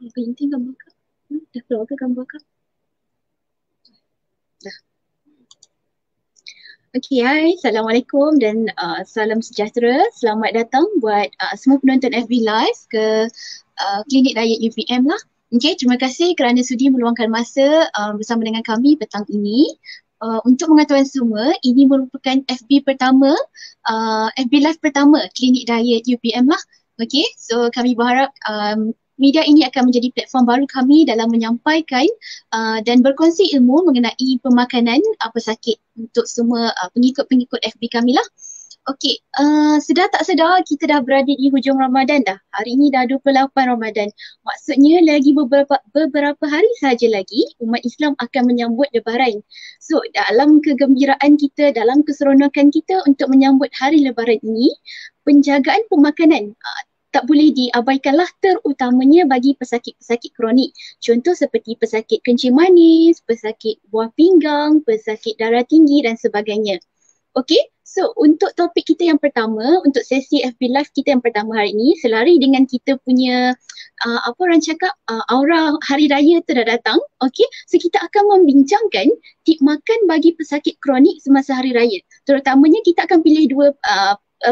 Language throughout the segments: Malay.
Binti gambar kak. Dah keluar ke gambar kak? Dah. Okay, hai. Assalamualaikum dan salam sejahtera. Selamat datang buat semua penonton FB Live ke Klinik Diet UPM lah. Okay, terima kasih kerana sudi meluangkan masa bersama dengan kami petang ini. Untuk pengetahuan semua, ini merupakan FB pertama, FB Live pertama Klinik Diet UPM lah. Okay, so kami berharap media ini akan menjadi platform baru kami dalam menyampaikan dan berkongsi ilmu mengenai pemakanan pesakit untuk semua pengikut-pengikut FB kami lah. Okey, sedar tak sedar kita dah berada di hujung Ramadan dah. Hari ini dah 28 Ramadan. Maksudnya lagi beberapa hari saja lagi umat Islam akan menyambut Lebaran. So, dalam kegembiraan kita, dalam keseronokan kita untuk menyambut hari Lebaran ini, penjagaan pemakanan tak boleh diabaikanlah, terutamanya bagi pesakit-pesakit kronik. Contoh seperti pesakit kencing manis, pesakit buah pinggang, pesakit darah tinggi dan sebagainya. Okey, so untuk topik kita yang pertama, untuk sesi FB Live kita yang pertama hari ini, selari dengan kita punya apa orang cakap, aura hari raya tu dah datang. Okey, so kita akan membincangkan tip makan bagi pesakit kronik semasa hari raya. Terutamanya kita akan pilih dua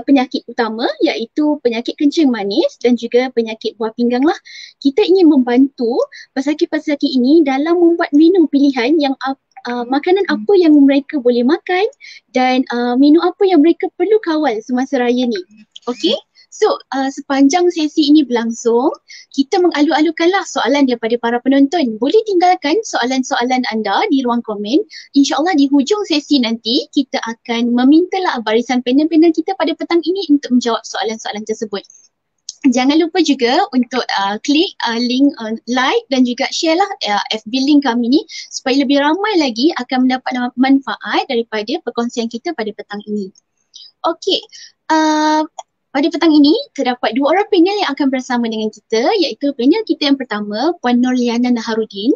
penyakit utama, iaitu penyakit kencing manis dan juga penyakit buah pinggang lah. Kita ingin membantu pesakit-pesakit ini dalam membuat menu pilihan yang makanan apa yang mereka boleh makan dan menu apa yang mereka perlu kawal semasa raya ni. Okey? So, sepanjang sesi ini berlangsung, kita mengalu-alukanlah soalan daripada para penonton. Boleh tinggalkan soalan-soalan anda di ruang komen. InsyaAllah di hujung sesi nanti, kita akan memintalah barisan panel-panel kita pada petang ini untuk menjawab soalan-soalan tersebut. Jangan lupa juga untuk klik link like dan juga share lah FB link kami ni supaya lebih ramai lagi akan mendapat manfaat daripada perkongsian kita pada petang ini. Okey, pada petang ini terdapat dua orang panel yang akan bersama dengan kita, iaitu panel kita yang pertama, Puan Nurliana Naharuddin,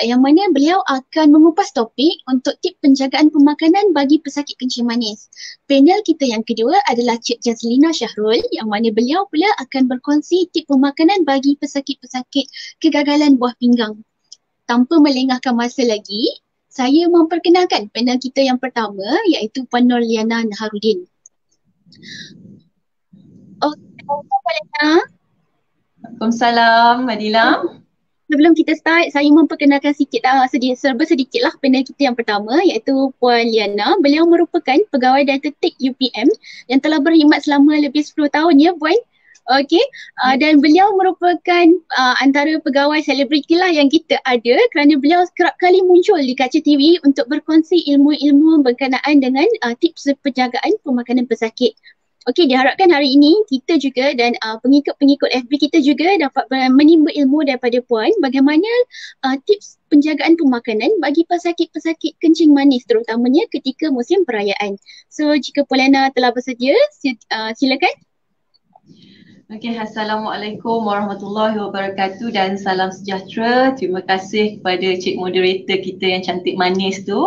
yang mana beliau akan mengupas topik untuk tip penjagaan pemakanan bagi pesakit kencing manis. Panel kita yang kedua adalah Cik Jazlina Syahrul, yang mana beliau pula akan berkongsi tip pemakanan bagi pesakit-pesakit kegagalan buah pinggang. Tanpa melengahkan masa lagi, saya memperkenalkan panel kita yang pertama, iaitu Puan Nurliana Naharuddin. Waalaikumsalam, Madila. Sebelum kita start, saya memperkenalkan sedikit lah panel kita yang pertama, iaitu Puan Liana. Beliau merupakan pegawai dietetik UPM yang telah berkhidmat selama lebih 10 tahun ya Puan. Okey, dan beliau merupakan antara pegawai selebriti lah yang kita ada kerana beliau kerap kali muncul di kaca TV untuk berkongsi ilmu-ilmu berkenaan dengan tips penjagaan pemakanan pesakit. Okey, diharapkan hari ini kita juga dan pengikut-pengikut FB kita juga dapat menimba ilmu daripada Puan bagaimana tips penjagaan pemakanan bagi pesakit-pesakit kencing manis terutamanya ketika musim perayaan. So, jika Puan Liana telah bersedia, silakan. Okey, Assalamualaikum warahmatullahi wabarakatuh dan salam sejahtera. Terima kasih kepada Cik Moderator kita yang cantik manis tu.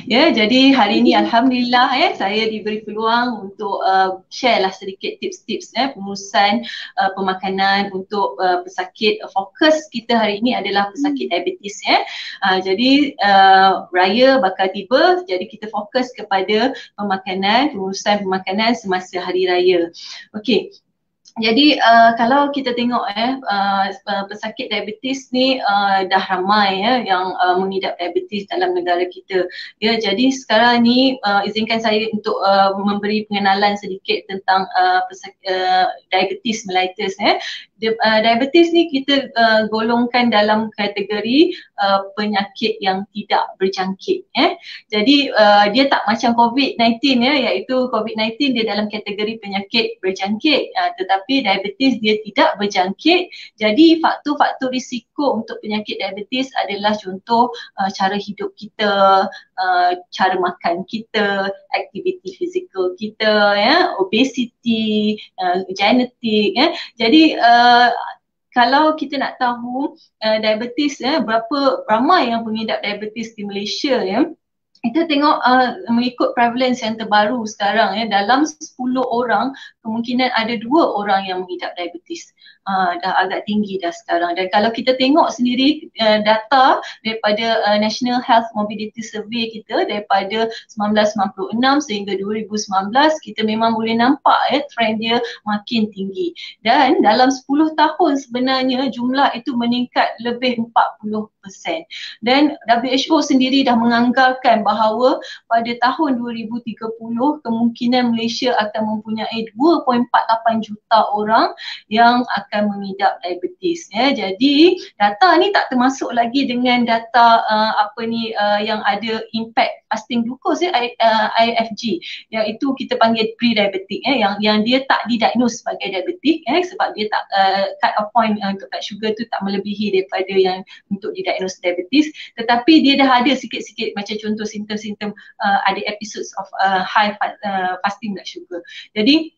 Ya, jadi hari ini alhamdulillah saya diberi peluang untuk share lah sedikit tips-tips pengurusan pemakanan untuk pesakit. Fokus kita hari ini adalah pesakit diabetes jadi raya bakal tiba, jadi kita fokus kepada pengurusan pemakanan semasa hari raya. Okey. Jadi kalau kita tengok pesakit diabetes ni dah ramai yang mengidap diabetes dalam negara kita. Ya, jadi sekarang ni izinkan saya untuk memberi pengenalan sedikit tentang diabetes mellitus. Diabetes ni kita golongkan dalam kategori penyakit yang tidak berjangkit. Jadi dia tak macam COVID-19 iaitu COVID-19 dia dalam kategori penyakit berjangkit, tetapi diabetes dia tidak berjangkit. Jadi faktor-faktor risiko untuk penyakit diabetes adalah contoh cara hidup kita, cara makan kita, aktiviti fizikal kita, obesity, genetik. Jadi kalau kita nak tahu diabetes berapa ramai yang mengidap diabetes di Malaysia kita tengok mengikut prevalence yang terbaru sekarang dalam 10 orang kemungkinan ada 2 orang yang mengidap diabetes. dah agak tinggi dah sekarang. Dan kalau kita tengok sendiri data daripada National Health Mobility Survey kita daripada 1996 sehingga 2019, kita memang boleh nampak trend dia makin tinggi. Dan dalam 10 tahun sebenarnya jumlah itu meningkat lebih 40%. Dan WHO sendiri dah menganggarkan bahawa pada tahun 2030 kemungkinan Malaysia akan mempunyai 2.48 juta orang yang akan mengidap diabetes. Jadi data ni tak termasuk lagi dengan data yang ada impact fasting glucose IFG, iaitu kita panggil pre-diabetic yang dia tak didiagnose sebagai diabetik sebab dia tak cut off point untuk blood sugar tu tak melebihi daripada yang untuk didiagnose diabetes, tetapi dia dah ada sikit-sikit macam contoh simptom-simptom ada episodes of high fasting blood sugar. Jadi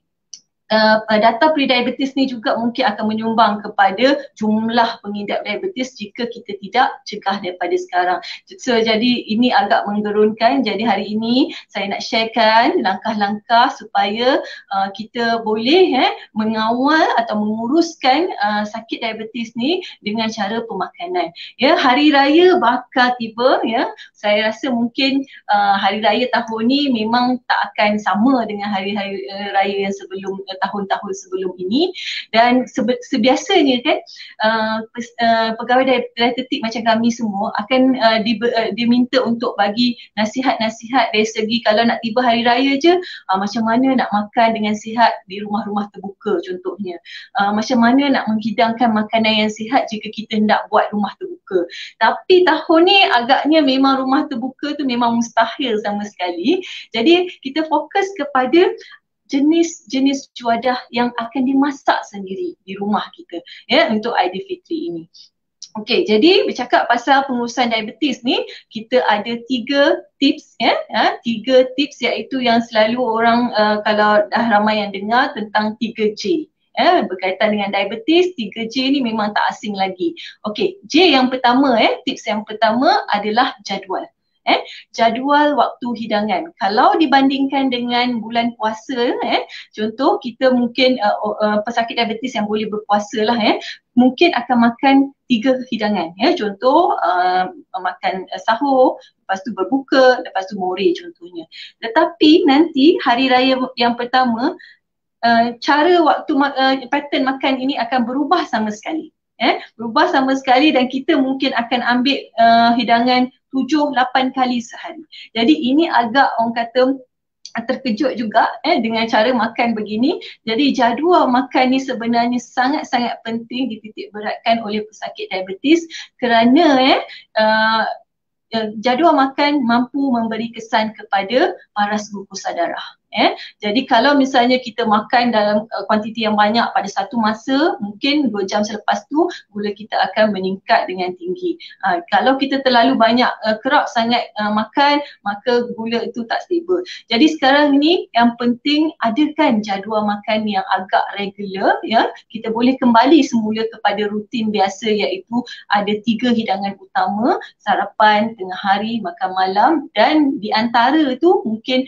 data pre-diabetes ni juga mungkin akan menyumbang kepada jumlah pengidap diabetes jika kita tidak cegah daripada sekarang. So jadi ini agak menggerunkan. Jadi hari ini saya nak sharekan langkah-langkah supaya kita boleh mengawal atau menguruskan sakit diabetes ni dengan cara pemakanan. Hari raya bakal tiba, saya rasa mungkin hari raya tahun ni memang tak akan sama dengan hari-hari raya yang sebelum tahun-tahun sebelum ini. Dan sebiasanya kan pegawai dietetik macam kami semua akan diminta untuk bagi nasihat-nasihat dari segi kalau nak tiba hari raya je, macam mana nak makan dengan sihat di rumah-rumah terbuka contohnya, macam mana nak menghidangkan makanan yang sihat jika kita nak buat rumah terbuka. Tapi tahun ni agaknya memang rumah terbuka tu memang mustahil sama sekali. Jadi kita fokus kepada jenis-jenis juadah yang akan dimasak sendiri di rumah kita untuk Aidilfitri ini. Okey, jadi bercakap pasal pengurusan diabetes ni, kita ada 3 tips 3 tips iaitu yang selalu orang kalau dah ramai yang dengar tentang 3J. Berkaitan dengan diabetes, 3J ni memang tak asing lagi. Okey, J yang pertama, tips yang pertama adalah jadual. Jadual waktu hidangan. Kalau dibandingkan dengan bulan puasa, contoh kita mungkin pesakit diabetes yang boleh berpuasa lah, mungkin akan makan 3 hidangan. Contoh makan sahur, lepas tu berbuka, lepas tu more contohnya. Tetapi nanti hari raya yang pertama, cara waktu pattern makan ini akan berubah sama sekali. Berubah sama sekali dan kita mungkin akan ambil hidangan 7-8 kali sehari. Jadi ini agak orang kata terkejut juga dengan cara makan begini. Jadi jadual makan ni sebenarnya sangat-sangat penting dititik beratkan oleh pesakit diabetes kerana jadual makan mampu memberi kesan kepada paras glukosa darah. Jadi kalau misalnya kita makan dalam kuantiti yang banyak pada satu masa, mungkin 2 jam selepas tu gula kita akan meningkat dengan tinggi. Kalau kita terlalu banyak kerap sangat makan, maka gula itu tak stable. Jadi sekarang ni yang penting adakan jadual makan yang agak regular, kita boleh kembali semula kepada rutin biasa iaitu ada 3 hidangan utama, sarapan, tengah hari, makan malam, dan di antara tu mungkin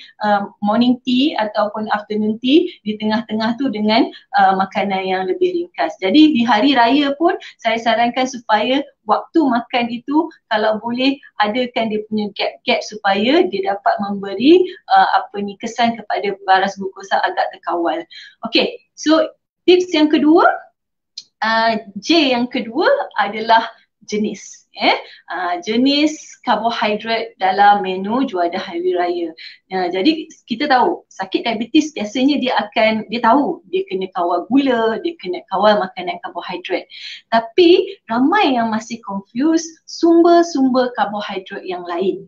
morning tea ataupun afternoon tea di tengah-tengah tu dengan makanan yang lebih ringkas. Jadi di hari raya pun saya sarankan supaya waktu makan itu kalau boleh adakan dia punya gap-gap supaya dia dapat memberi kesan kepada paras glukosa agak terkawal. Okey, so tips yang kedua, J yang kedua adalah jenis. Jenis karbohidrat dalam menu juadah hari raya. Jadi kita tahu sakit diabetes biasanya dia tahu dia kena kawal gula, dia kena kawal makanan karbohidrat. Tapi ramai yang masih confuse sumber-sumber karbohidrat yang lain.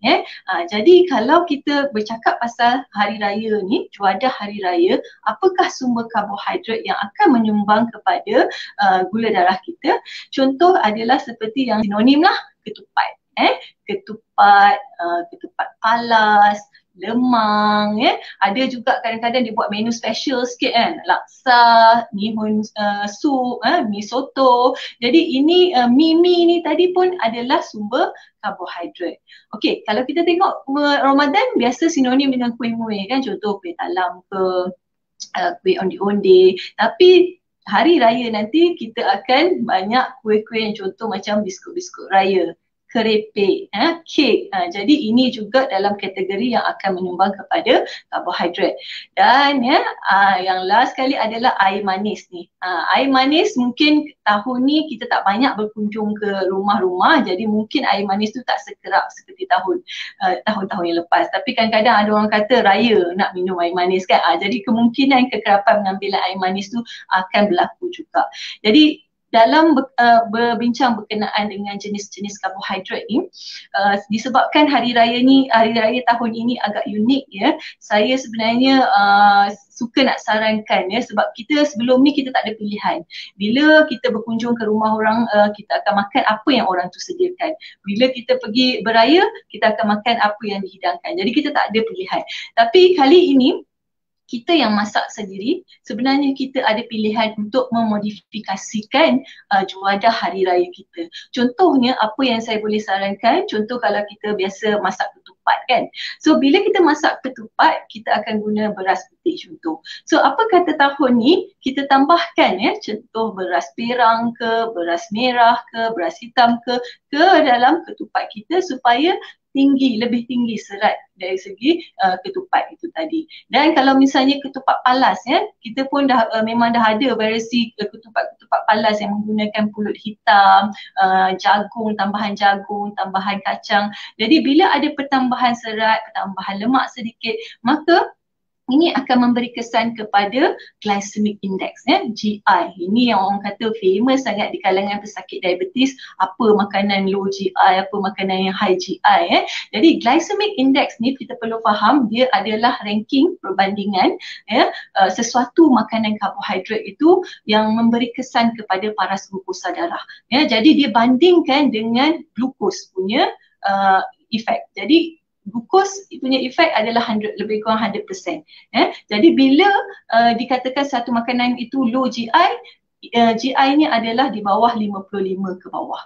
Jadi kalau kita bercakap pasal hari raya ni, juadah hari raya, apakah sumber karbohidrat yang akan menyumbang kepada gula darah kita? Contoh adalah seperti yang sinonim lah, ketupat. Ketupat palas, lemang, ada juga kadang-kadang dia buat menu special sikit kan, laksa, mihun sup, mi soto. Jadi ini mi ni tadi pun adalah sumber karbohidrat. Okey, kalau kita tengok Ramadan biasa sinonim dengan kuih muih kan, contoh kuih talam ke kuih onde-onde. Tapi hari raya nanti kita akan banyak kuih-kuih yang contoh macam biskut-biskut raya, kerepek, kek. Jadi ini juga dalam kategori yang akan menyumbang kepada karbohidrat. Dan yang last sekali adalah air manis ni. Air manis mungkin tahun ni kita tak banyak berkunjung ke rumah-rumah, jadi mungkin air manis tu tak sekerap seperti tahun-tahun yang lepas. Tapi kadang-kadang ada orang kata raya nak minum air manis kan. Jadi kemungkinan kekerapan pengambilan air manis tu akan berlaku juga. Jadi dalam berbincang berkenaan dengan jenis-jenis karbohidrat ni, disebabkan hari raya tahun ini agak unik ya, saya sebenarnya suka nak sarankan ya, sebab kita sebelum ni kita tak ada pilihan. Bila kita berkunjung ke rumah orang, kita akan makan apa yang orang tu sediakan. Bila kita pergi beraya, kita akan makan apa yang dihidangkan. Jadi kita tak ada pilihan. Tapi kali ini kita yang masak sendiri, sebenarnya kita ada pilihan untuk memodifikasikan juadah hari raya kita. Contohnya apa yang saya boleh sarankan, contoh kalau kita biasa masak ketupat kan. So bila kita masak ketupat, kita akan guna beras putih contoh. So apa kata tahun ni kita tambahkan ya, contoh beras perang ke, beras merah ke, beras hitam ke dalam ketupat kita supaya lebih tinggi serat dari segi ketupat itu tadi. Dan kalau misalnya ketupat palas ya, kita pun memang dah ada variasi ketupat palas yang menggunakan pulut hitam, jagung, tambahan kacang. Jadi bila ada pertambahan serat, pertambahan lemak sedikit, maka ini akan memberi kesan kepada glycemic index ya, GI. Ini yang orang kata famous sangat di kalangan pesakit diabetes, apa makanan low GI, apa makanan yang high GI ya. Jadi glycemic index ni kita perlu faham dia adalah ranking perbandingan ya, sesuatu makanan karbohidrat itu yang memberi kesan kepada paras glukosa darah ya. Jadi dia bandingkan dengan glukos punya efek. Jadi glukos punya efek adalah lebih kurang 100%. Jadi bila dikatakan satu makanan itu low GI, GI-nya adalah di bawah 55 ke bawah.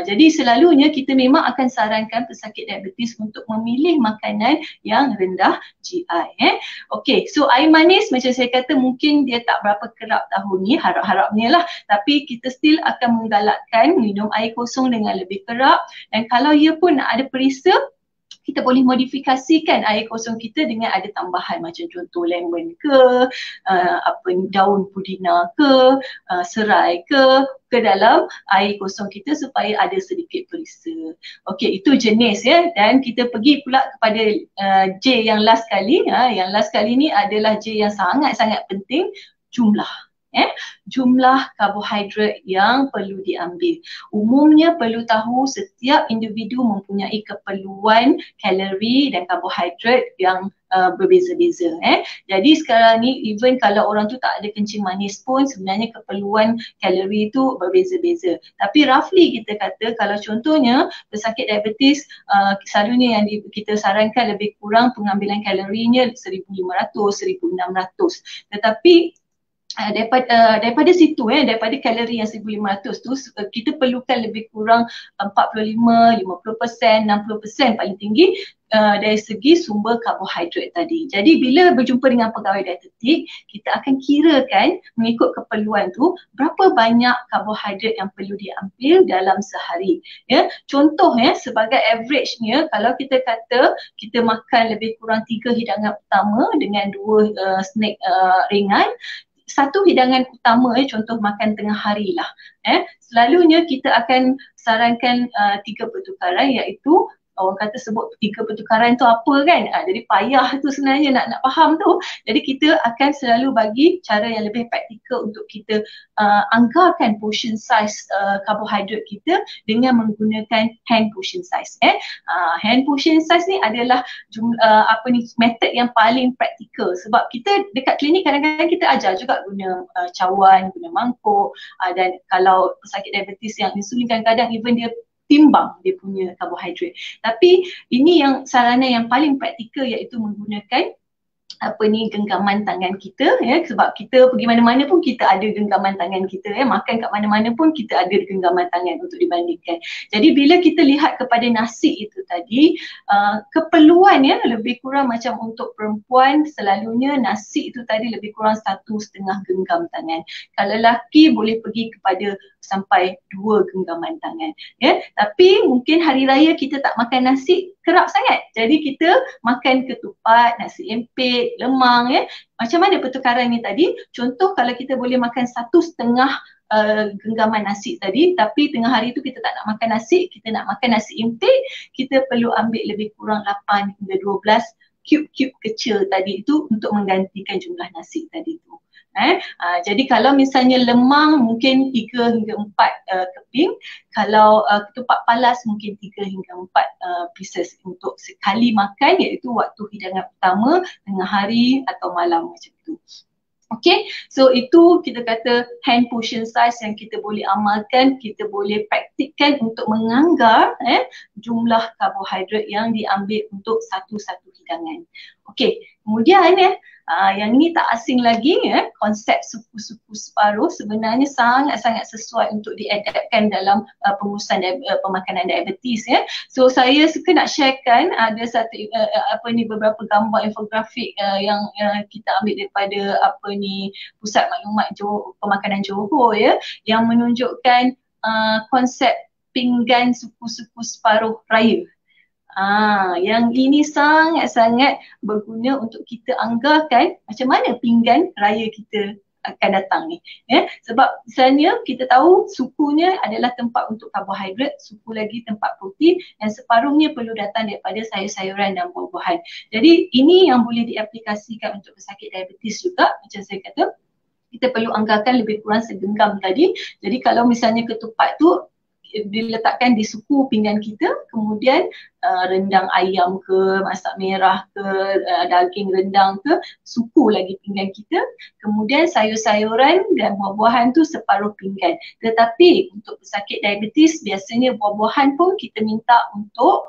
Jadi selalunya kita memang akan sarankan pesakit diabetes untuk memilih makanan yang rendah GI. Okey, so air manis macam saya kata mungkin dia tak berapa kerap tahun ni, harap-harapnya lah. Tapi kita still akan menggalakkan minum air kosong dengan lebih kerap. Dan kalau ia pun nak ada perisa, kita boleh modifikasikan air kosong kita dengan ada tambahan macam contoh lemon ke, daun pudina ke, serai ke dalam air kosong kita supaya ada sedikit perisa. Okey, itu jenis ya. Dan kita pergi pula kepada J yang last kali. Yang last kali ni adalah J yang sangat-sangat penting, jumlah. Jumlah karbohidrat yang perlu diambil. Umumnya perlu tahu setiap individu mempunyai keperluan kalori dan karbohidrat yang berbeza-beza. Jadi sekarang ni even kalau orang tu tak ada kencing manis pun sebenarnya keperluan kalori itu berbeza-beza. Tapi roughly kita kata kalau contohnya pesakit diabetes selalunya yang kita sarankan lebih kurang pengambilan kalorinya 1,500, 1,600. Tetapi daripada situ daripada kalori yang 1,500 tu kita perlukan lebih kurang 45, 50%, 60% paling tinggi dari segi sumber karbohidrat tadi. Jadi bila berjumpa dengan pegawai dietetik, kita akan kirakan mengikut keperluan tu berapa banyak karbohidrat yang perlu diambil dalam sehari. Contoh sebagai average-nya kalau kita kata kita makan lebih kurang 3 hidangan utama dengan 2 snack ringan, satu hidangan utama contoh makan tengah hari lah. Selalunya kita akan sarankan 3 pertukaran, iaitu orang kata sebut 3 pertukaran tu apa kan. Jadi payah tu sebenarnya nak faham tu. Jadi kita akan selalu bagi cara yang lebih praktikal untuk kita anggarkan portion size karbohidrat kita dengan menggunakan hand portion size. Hand portion size ni adalah method yang paling praktikal, sebab kita dekat klinik kadang-kadang kita ajar juga guna cawan, guna mangkuk, dan kalau pesakit diabetes yang insulin kadang-kadang even dia timbang dia punya karbohidrat. Tapi ini yang saranan yang paling praktikal, iaitu menggunakan genggaman tangan kita, ya, sebab kita pergi mana-mana pun kita ada genggaman tangan kita, ya, makan kat mana-mana pun kita ada genggaman tangan untuk dibandingkan. Jadi bila kita lihat kepada nasi itu tadi, keperluan, ya, lebih kurang macam untuk perempuan selalunya nasi itu tadi lebih kurang 1,5 genggam tangan. Kalau lelaki boleh pergi kepada sampai 2 genggaman tangan, ya. Tapi mungkin hari raya kita tak makan nasi kerap sangat, jadi kita makan ketupat, nasi empit, lemang, ya. Macam mana pertukarannya tadi? Contoh kalau kita boleh makan 1,5 genggaman nasi tadi, tapi tengah hari tu kita tak nak makan nasi, kita nak makan nasi empit, kita perlu ambil lebih kurang 8 hingga 12 cube-cube kecil tadi itu untuk menggantikan jumlah nasi tadi tu. Jadi kalau misalnya lemang mungkin 3 hingga 4 keping, kalau ketupat palas mungkin 3 hingga 4 pieces untuk sekali makan, iaitu waktu hidangan utama, tengah hari atau malam macam tu. Okay, so itu kita kata hand portion size yang kita boleh amalkan, kita boleh praktikkan untuk menganggar jumlah karbohidrat yang diambil untuk satu-satu hidangan. Okay, kemudian yang ini tak asing lagi, konsep suku-suku separuh sebenarnya sangat-sangat sesuai untuk diadaptkan dalam pengurusan pemakanan diabetes, ya. So saya suka nak sharekan ada satu beberapa gambar infografik yang kita ambil daripada Pusat Maklumat Pemakanan Johor, ya, yang menunjukkan konsep pinggan suku-suku separuh raya. Yang ini sangat-sangat berguna untuk kita anggarkan macam mana pinggan raya kita akan datang ni, ya. Sebab misalnya kita tahu sukunya adalah tempat untuk karbohidrat, suku lagi tempat protein, dan separuhnya perlu datang daripada sayur-sayuran dan buah-buahan. Jadi ini yang boleh diaplikasikan untuk pesakit diabetes juga. Macam saya kata, kita perlu anggarkan lebih kurang segenggam tadi. Jadi kalau misalnya ketupat tu diletakkan di suku pinggan kita, kemudian rendang ayam ke, masak merah ke, daging rendang ke, suku lagi pinggan kita, kemudian sayur-sayuran dan buah-buahan tu separuh pinggan. Tetapi untuk pesakit diabetes biasanya buah-buahan pun kita minta untuk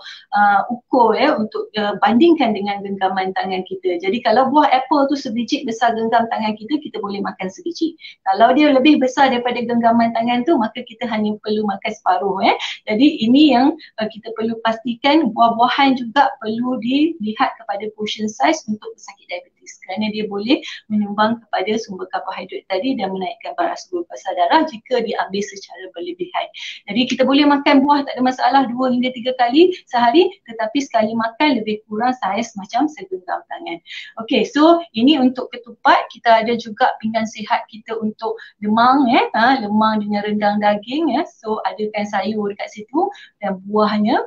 ukur, ya, untuk bandingkan dengan genggaman tangan kita. Jadi kalau buah apple tu sebiji besar genggam tangan kita, kita boleh makan sebiji. Kalau dia lebih besar daripada genggaman tangan tu, maka kita hanya perlu makan separuh, ya. Jadi ini yang kita perlu pastikan. Buah-buahan juga perlu dilihat kepada portion size untuk pesakit diabetes, kerana dia boleh menyumbang kepada sumber karbohidrat tadi dan menaikkan baras glukosa darah jika diambil secara berlebihan. Jadi kita boleh makan buah tak ada masalah 2 hingga 3 kali sehari, tetapi sekali makan lebih kurang saiz macam segenggam tangan. Okay, so ini untuk ketupat. Kita ada juga pinggan sihat kita untuk lemang, lemang dengan rendang daging, ya. So adakan sayur dekat situ dan buahnya.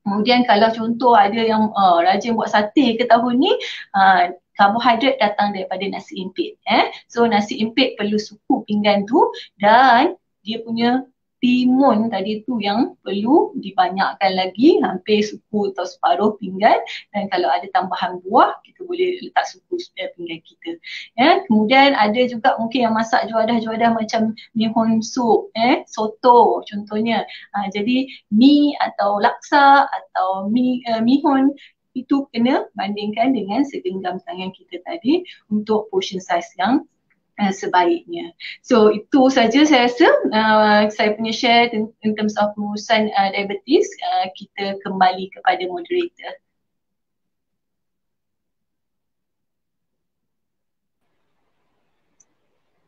Kemudian kalau contoh ada yang rajin buat sate ke tahun ni, karbohidrat datang daripada nasi impit. So nasi impit perlu suku pinggan tu, dan dia punya timun tadi tu yang perlu dibanyakkan lagi, hampir suku atau separuh pinggan. Dan kalau ada tambahan buah, kita boleh letak suku pinggan kita, ya. Kemudian ada juga mungkin yang masak juadah-juadah macam mihun sup, soto contohnya. Jadi mi atau laksa atau mihun itu kena bandingkan dengan segenggam tangan kita tadi untuk portion size yang sebaiknya. So itu saja saya rasa saya punya share in terms of pengurusan diabetes. Kita kembali kepada moderator.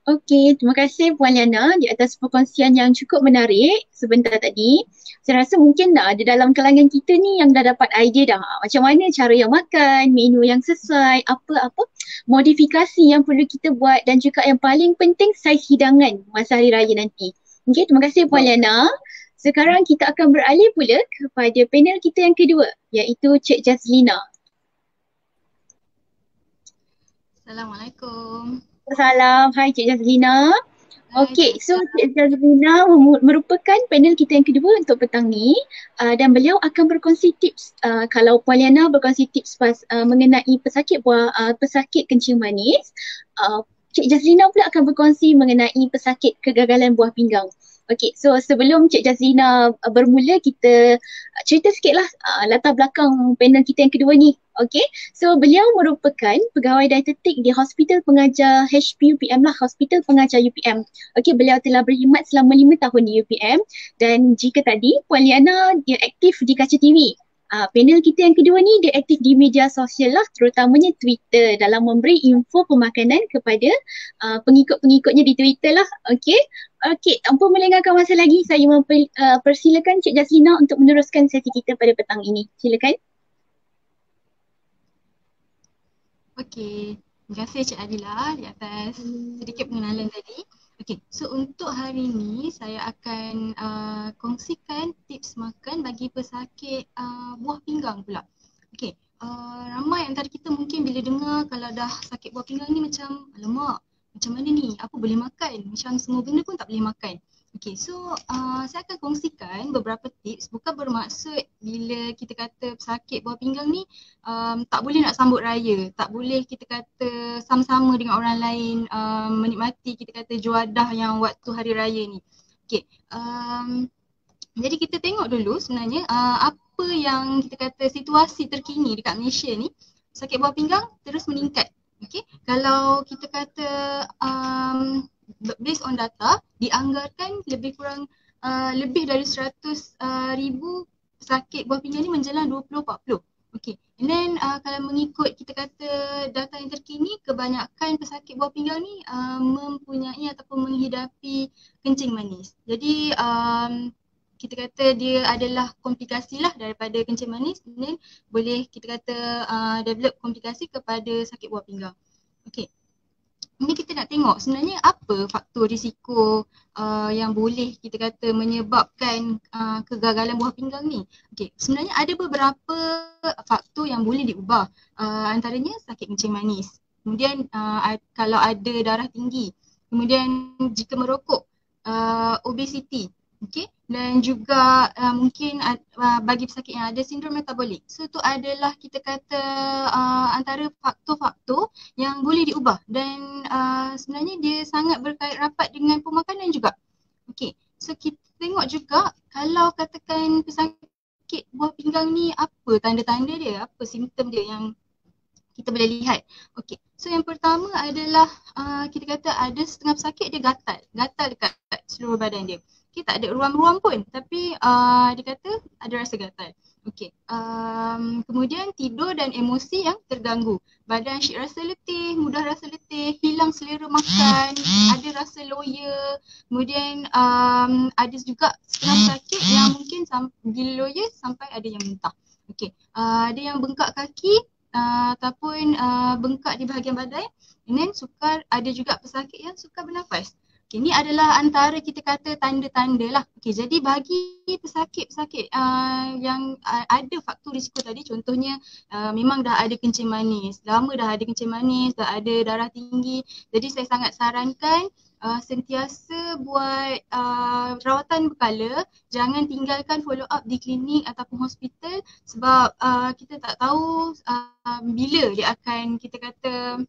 Okey, terima kasih Puan Liana di atas perkongsian yang cukup menarik sebentar tadi. Saya rasa mungkin dah ada dalam kalangan kita ni yang dah dapat idea dah macam mana cara yang makan, menu yang sesuai, apa-apa modifikasi yang perlu kita buat, dan juga yang paling penting saiz hidangan masa hari raya nanti. Okey, terima kasih Puan Liana. Sekarang kita akan beralih pula kepada panel kita yang kedua, iaitu Cik Jazlina. Assalamualaikum. Salam, hai Cik Jazlina. Okey, so Cik Jazlina merupakan panel kita yang kedua untuk petang ni, dan beliau akan berkongsi tips. Kalau Puan Liana berkongsi tips mengenai pesakit kencing manis, Cik Jazlina pula akan berkongsi mengenai pesakit kegagalan buah pinggang. Okey, so sebelum Cik Jazlina bermula, kita cerita sikitlah latar belakang panel kita yang kedua ni. Okay, so beliau merupakan pegawai dietetik di Hospital Pengajar HPUPM lah, Hospital Pengajar UPM. Okay, beliau telah berkhidmat selama 5 tahun di UPM dan jika tadi Puan Liana dia aktif di kaca TV. Panel kita yang kedua ni dia aktif di media sosial lah, terutamanya Twitter dalam memberi info pemakanan kepada pengikut-pengikutnya di Twitter lah. Okay, okay, tanpa melengahkan masa lagi, saya persilakan Cik Jaslina untuk meneruskan sesi kita pada petang ini. Silakan. Okey, terima kasih Cik Adila di atas sedikit pengenalan tadi. Okey, so untuk hari ini saya akan kongsikan tips makan bagi pesakit buah pinggang pula. Okey, ramai antara kita mungkin bila dengar kalau dah sakit buah pinggang ni macam alamak, macam mana ni? Apa boleh makan? Macam semua benda pun tak boleh makan. Okay, so saya akan kongsikan beberapa tips. Bukan bermaksud bila kita kata pesakit buah pinggang ni tak boleh nak sambut raya, tak boleh kita kata sama-sama dengan orang lain menikmati kita kata juadah yang waktu hari raya ni. Okay, jadi kita tengok dulu sebenarnya apa yang kita kata situasi terkini dekat Malaysia ni, sakit buah pinggang terus meningkat. Okay, kalau kita kata based on data, dianggarkan lebih kurang lebih dari 100,000 pesakit buah pinggang ni menjelang 2040. Okay, and then kalau mengikut kita kata data yang terkini, kebanyakan pesakit buah pinggang ni mempunyai ataupun menghidapi kencing manis. Jadi kita kata dia adalah komplikasi lah daripada kencing manis, dan boleh kita kata develop komplikasi kepada sakit buah pinggang. Okay, ini kita nak tengok sebenarnya apa faktor risiko yang boleh kita kata menyebabkan kegagalan buah pinggang ni. Okay, sebenarnya ada beberapa faktor yang boleh diubah, antaranya sakit kencing manis, kemudian kalau ada darah tinggi, kemudian jika merokok, obesiti. Okay, dan juga mungkin bagi pesakit yang ada sindrom metabolik. So itu adalah kita kata antara faktor-faktor yang boleh diubah dan sebenarnya dia sangat berkait rapat dengan pemakanan juga. Okay, so kita tengok juga kalau katakan pesakit buah pinggang ni apa tanda-tanda dia, apa simptom dia yang kita boleh lihat. Okay, so yang pertama adalah kita kata ada setengah pesakit dia gatal dekat seluruh badan dia. Okay, tak ada ruam-ruam pun tapi dia kata ada rasa gatal. Okay, kemudian tidur dan emosi yang terganggu. Badan syik rasa letih, mudah rasa letih, hilang selera makan, ada rasa loya. Kemudian ada juga setengah pesakit yang mungkin bila loya sampai ada yang muntah. Okay, ada yang bengkak kaki ataupun bengkak di bahagian badan, and then sukar, ada juga pesakit yang sukar bernafas. Okay, ini adalah antara kita kata tanda-tanda lah. Okay, jadi bagi pesakit-pesakit yang ada faktor risiko tadi, contohnya memang dah ada kencing manis, lama dah ada kencing manis, dah ada darah tinggi, jadi saya sangat sarankan sentiasa buat rawatan berkala, jangan tinggalkan follow up di klinik ataupun hospital sebab kita tak tahu bila dia akan kita kata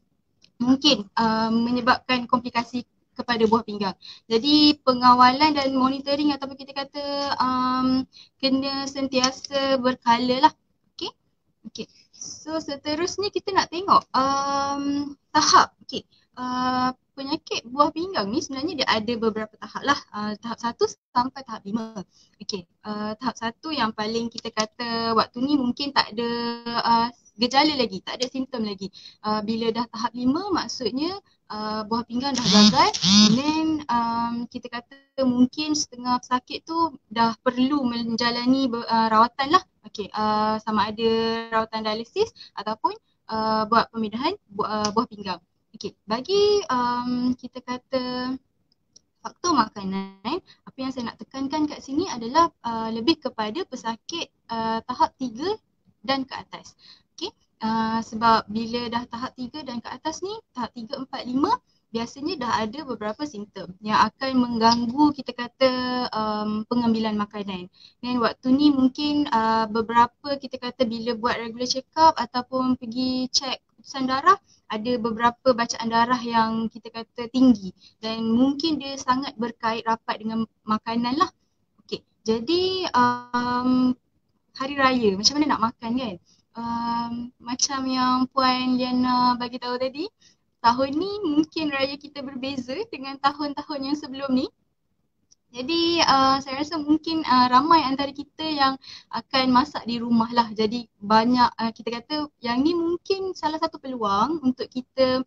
mungkin menyebabkan komplikasi kepada buah pinggang. Jadi pengawalan dan monitoring ataupun kita kata kena sentiasa berkala lah. Okay. Okay. So seterusnya kita nak tengok tahap. Okay. Penyakit buah pinggang ni sebenarnya dia ada beberapa tahap lah. Tahap 1 sampai tahap 5. Okay. Tahap 1 yang paling kita kata waktu ni mungkin tak ada gejala lagi, tak ada simptom lagi. Bila dah tahap 5 maksudnya buah pinggang dah gagal, then kita kata mungkin setengah pesakit tu dah perlu menjalani rawatan lah. Okay, sama ada rawatan dialisis ataupun buat pemindahan buah pinggang. Okay, bagi kita kata faktor makanan, apa yang saya nak tekankan kat sini adalah lebih kepada pesakit tahap 3 dan ke atas. Okay, sebab bila dah tahap 3 dan ke atas ni, tahap 3, 4, 5 biasanya dah ada beberapa simptom yang akan mengganggu kita kata pengambilan makanan. Dan waktu ni mungkin beberapa kita kata bila buat regular check up ataupun pergi check keputusan darah, ada beberapa bacaan darah yang kita kata tinggi dan mungkin dia sangat berkait rapat dengan makanan lah. Okay, jadi hari raya macam mana nak makan kan? macam yang Puan Liana bagi tahu tadi, tahun ni mungkin raya kita berbeza dengan tahun-tahun yang sebelum ni. Jadi saya rasa mungkin ramai antara kita yang akan masak di rumah lah. Jadi banyak kita kata yang ni mungkin salah satu peluang untuk kita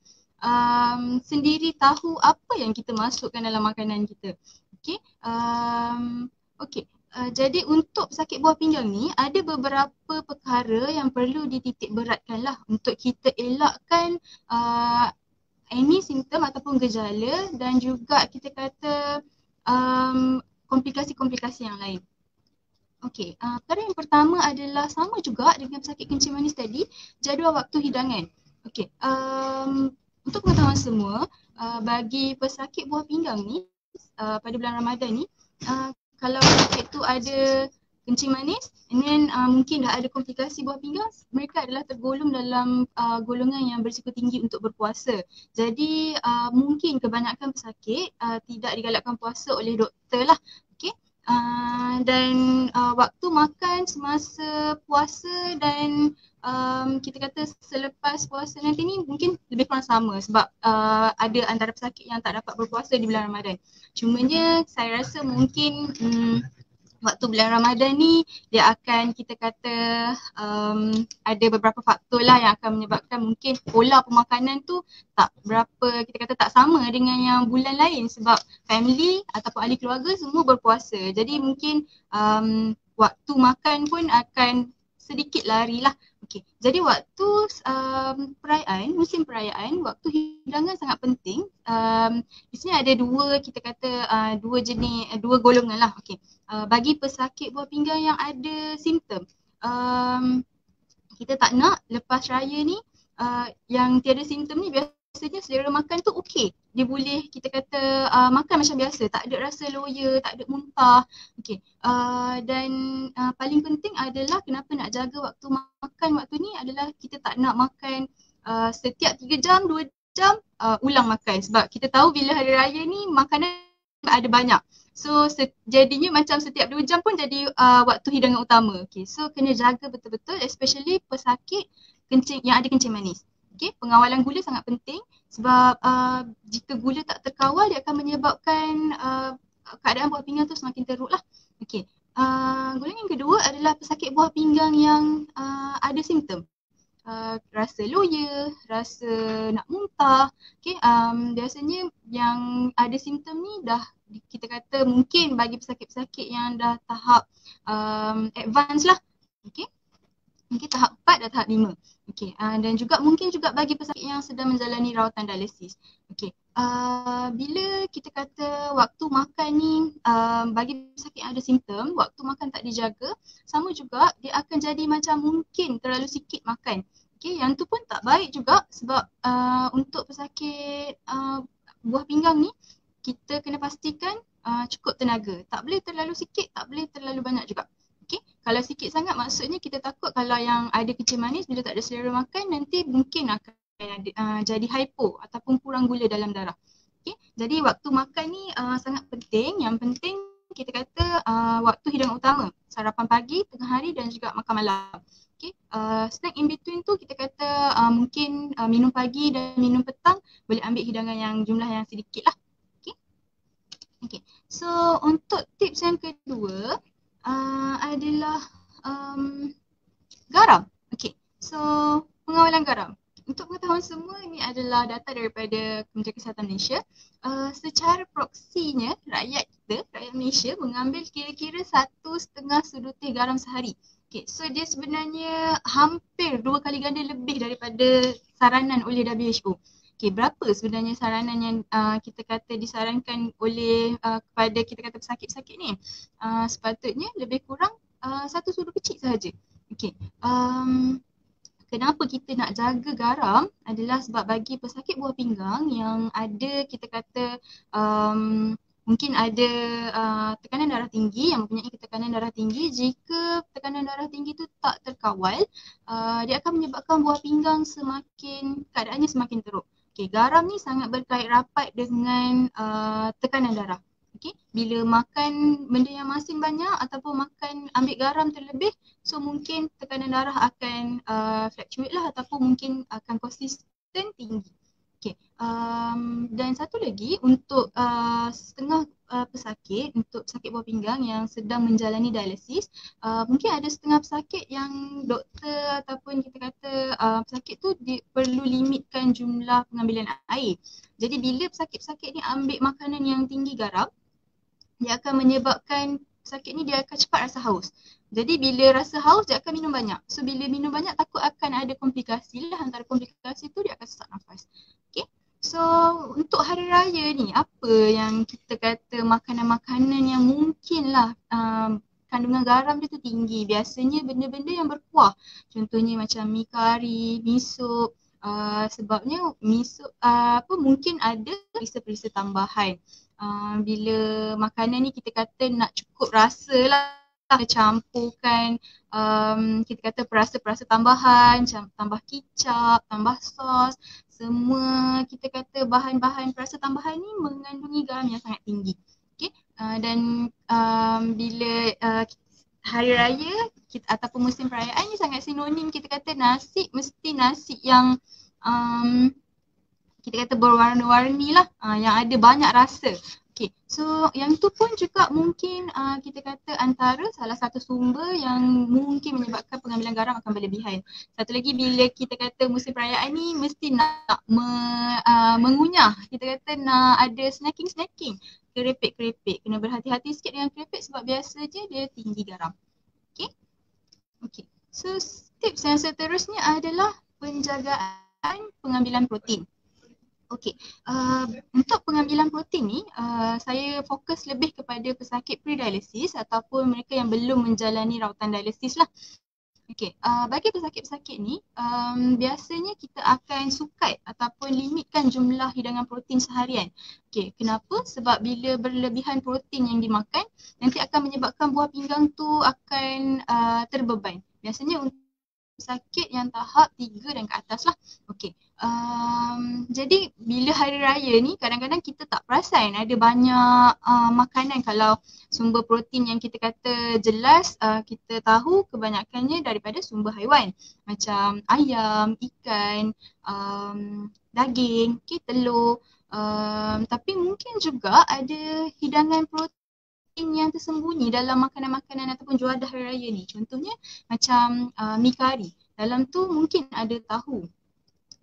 sendiri tahu apa yang kita masukkan dalam makanan kita. Okay. Okay. Jadi untuk sakit buah pinggang ni ada beberapa perkara yang perlu dititik beratkan lah untuk kita elakkan any simptom ataupun gejala dan juga kita kata komplikasi-komplikasi yang lain. Okey, perkara yang pertama adalah sama juga dengan pesakit kencing manis tadi, jadual waktu hidangan. Okey, untuk pengetahuan semua, bagi pesakit buah pinggang ni pada bulan Ramadan ni, kalau pesakit tu ada kencing manis and then mungkin dah ada komplikasi buah pinggang, mereka adalah tergolong dalam golongan yang berisiko tinggi untuk berpuasa. Jadi mungkin kebanyakan pesakit tidak digalakkan puasa oleh doktor lah. Okay. Dan waktu makan semasa puasa dan kita kata selepas puasa nanti ni mungkin lebih kurang sama sebab ada antara pesakit yang tak dapat berpuasa di bulan Ramadan. Cumanya saya rasa mungkin waktu bulan Ramadan ni dia akan kita kata ada beberapa faktor lah yang akan menyebabkan mungkin pola pemakanan tu tak berapa kita kata tak sama dengan yang bulan lain sebab family ataupun ahli keluarga semua berpuasa. Jadi mungkin waktu makan pun akan sedikit lari lah. Okay. Jadi waktu perayaan, musim perayaan, waktu hidangan sangat penting. Di sini ada dua kita kata dua jenis, dua golongan lah. Okay. Bagi pesakit buah pinggang yang ada simptom, kita tak nak lepas raya ni yang tiada simptom ni biasanya selera makan tu okey. Dia boleh kita kata makan macam biasa, tak ada rasa loya, tak ada muntah. Okey. Dan paling penting adalah kenapa nak jaga waktu makan waktu ni adalah kita tak nak makan setiap 3 jam, 2 jam ulang makan sebab kita tahu bila hari raya ni makanan ada banyak. So jadinya macam setiap 2 jam pun jadi waktu hidangan utama. Okay. So kena jaga betul-betul especially pesakit kencing yang ada kencing manis. Okay. Pengawalan gula sangat penting sebab jika gula tak terkawal dia akan menyebabkan keadaan buah pinggang tu semakin teruk lah. Okay. Golongan yang kedua adalah pesakit buah pinggang yang ada simptom. Rasa loya, rasa nak muntah. Okay. Biasanya yang ada simptom ni dah kita kata mungkin bagi pesakit-pesakit yang dah tahap advance lah. Okay. Mungkin tahap 4 dan tahap 5. Okay. Dan juga mungkin juga bagi pesakit yang sedang menjalani rawatan dialisis. Okay. Bila kita kata waktu makan ni bagi pesakit yang ada simptom, waktu makan tak dijaga, sama juga dia akan jadi macam mungkin terlalu sikit makan. Okay, yang tu pun tak baik juga sebab untuk pesakit buah pinggang ni kita kena pastikan cukup tenaga. Tak boleh terlalu sikit, tak boleh terlalu banyak juga. Okay, kalau sikit sangat maksudnya kita takut kalau yang ada kencing manis bila tak ada selera makan nanti mungkin akan jadi hypo ataupun kurang gula dalam darah. Okay, jadi waktu makan ni sangat penting. Yang penting kita kata waktu hidangan utama, sarapan pagi, tengah hari dan juga makan malam. Okay, snack in between tu kita kata mungkin minum pagi dan minum petang boleh ambil hidangan yang jumlah yang sedikit lah. Okay, okay. So untuk tips yang kedua adalah garam. Okay, so pengawalan garam. Untuk pengetahuan semua, ini adalah data daripada Kementerian Kesihatan Malaysia. Secara proksinya, rakyat kita, rakyat Malaysia mengambil kira-kira 1,5 suduti garam sehari. Okay, so dia sebenarnya hampir 2 kali ganda lebih daripada saranan oleh WHO. Okay, berapa sebenarnya saranan yang kita kata disarankan oleh kepada kita kata pesakit-pesakit ni? Sepatutnya lebih kurang 1 sudu kecil sahaja. Okay. Kenapa kita nak jaga garam adalah sebab bagi pesakit buah pinggang yang ada kita kata mungkin ada tekanan darah tinggi, yang mempunyai tekanan darah tinggi, jika tekanan darah tinggi tu tak terkawal, dia akan menyebabkan buah pinggang keadaannya semakin teruk. Okay, garam ni sangat berkait rapat dengan tekanan darah. Okay, bila makan benda yang masin banyak ataupun makan ambil garam terlebih, so mungkin tekanan darah akan fluctuate lah ataupun mungkin akan konsisten tinggi. Okay, dan satu lagi untuk setengah pesakit, untuk pesakit buah pinggang yang sedang menjalani dialisis, mungkin ada setengah pesakit yang doktor ataupun kita kata pesakit tu perlu limitkan jumlah pengambilan air. Jadi bila pesakit-pesakit ni ambil makanan yang tinggi garam, dia akan menyebabkan pesakit ni dia akan cepat rasa haus. Jadi bila rasa haus dia akan minum banyak. So bila minum banyak takut akan ada komplikasi lah, antara komplikasi tu dia akan sesak nafas. Okay. So untuk hari raya ni apa yang kita kata makanan-makanan yang mungkin lah kandungan garam dia tu tinggi. Biasanya benda-benda yang berkuah. Contohnya macam mi kari, mi sup. Sebabnya mi sup mungkin ada perisa-perisa tambahan. Bila makanan ni kita kata nak cukup rasa lah, campurkan kita kata perasa-perasa tambahan, macam tambah kicap, tambah sos, semua kita kata bahan-bahan perasa tambahan ni mengandungi garam yang sangat tinggi. Okay? Dan bila hari raya ataupun musim perayaan ni sangat sinonim, kita kata nasi mesti nasi yang kita kata berwarna-warni lah, yang ada banyak rasa. Okay, so yang tu pun juga mungkin kita kata antara salah satu sumber yang mungkin menyebabkan pengambilan garam akan berlebihan. Satu lagi bila kita kata musim perayaan ni mesti nak mengunyah, kita kata nak ada snacking, keripik. Kena berhati-hati sikit dengan keripik sebab biasa je dia tinggi garam. Okay. So tips yang seterusnya adalah penjagaan pengambilan protein. Okey, untuk pengambilan protein ni saya fokus lebih kepada pesakit pre-dialysis ataupun mereka yang belum menjalani rawatan dialisis lah. Okey, bagi pesakit-pesakit ni biasanya kita akan sukat ataupun limitkan jumlah hidangan protein seharian. Okey, kenapa? Sebab bila berlebihan protein yang dimakan nanti akan menyebabkan buah pinggang tu akan terbeban. Biasanya untuk pesakit yang tahap 3 dan ke atas lah. Okey. Jadi bila hari raya ni kadang-kadang kita tak perasan ada banyak makanan. Kalau sumber protein yang kita kata jelas kita tahu kebanyakannya daripada sumber haiwan macam ayam, ikan, daging, telur. Tapi mungkin juga ada hidangan protein yang tersembunyi dalam makanan-makanan ataupun juadah hari raya ni. Contohnya macam mi kari. Dalam tu mungkin ada tahu.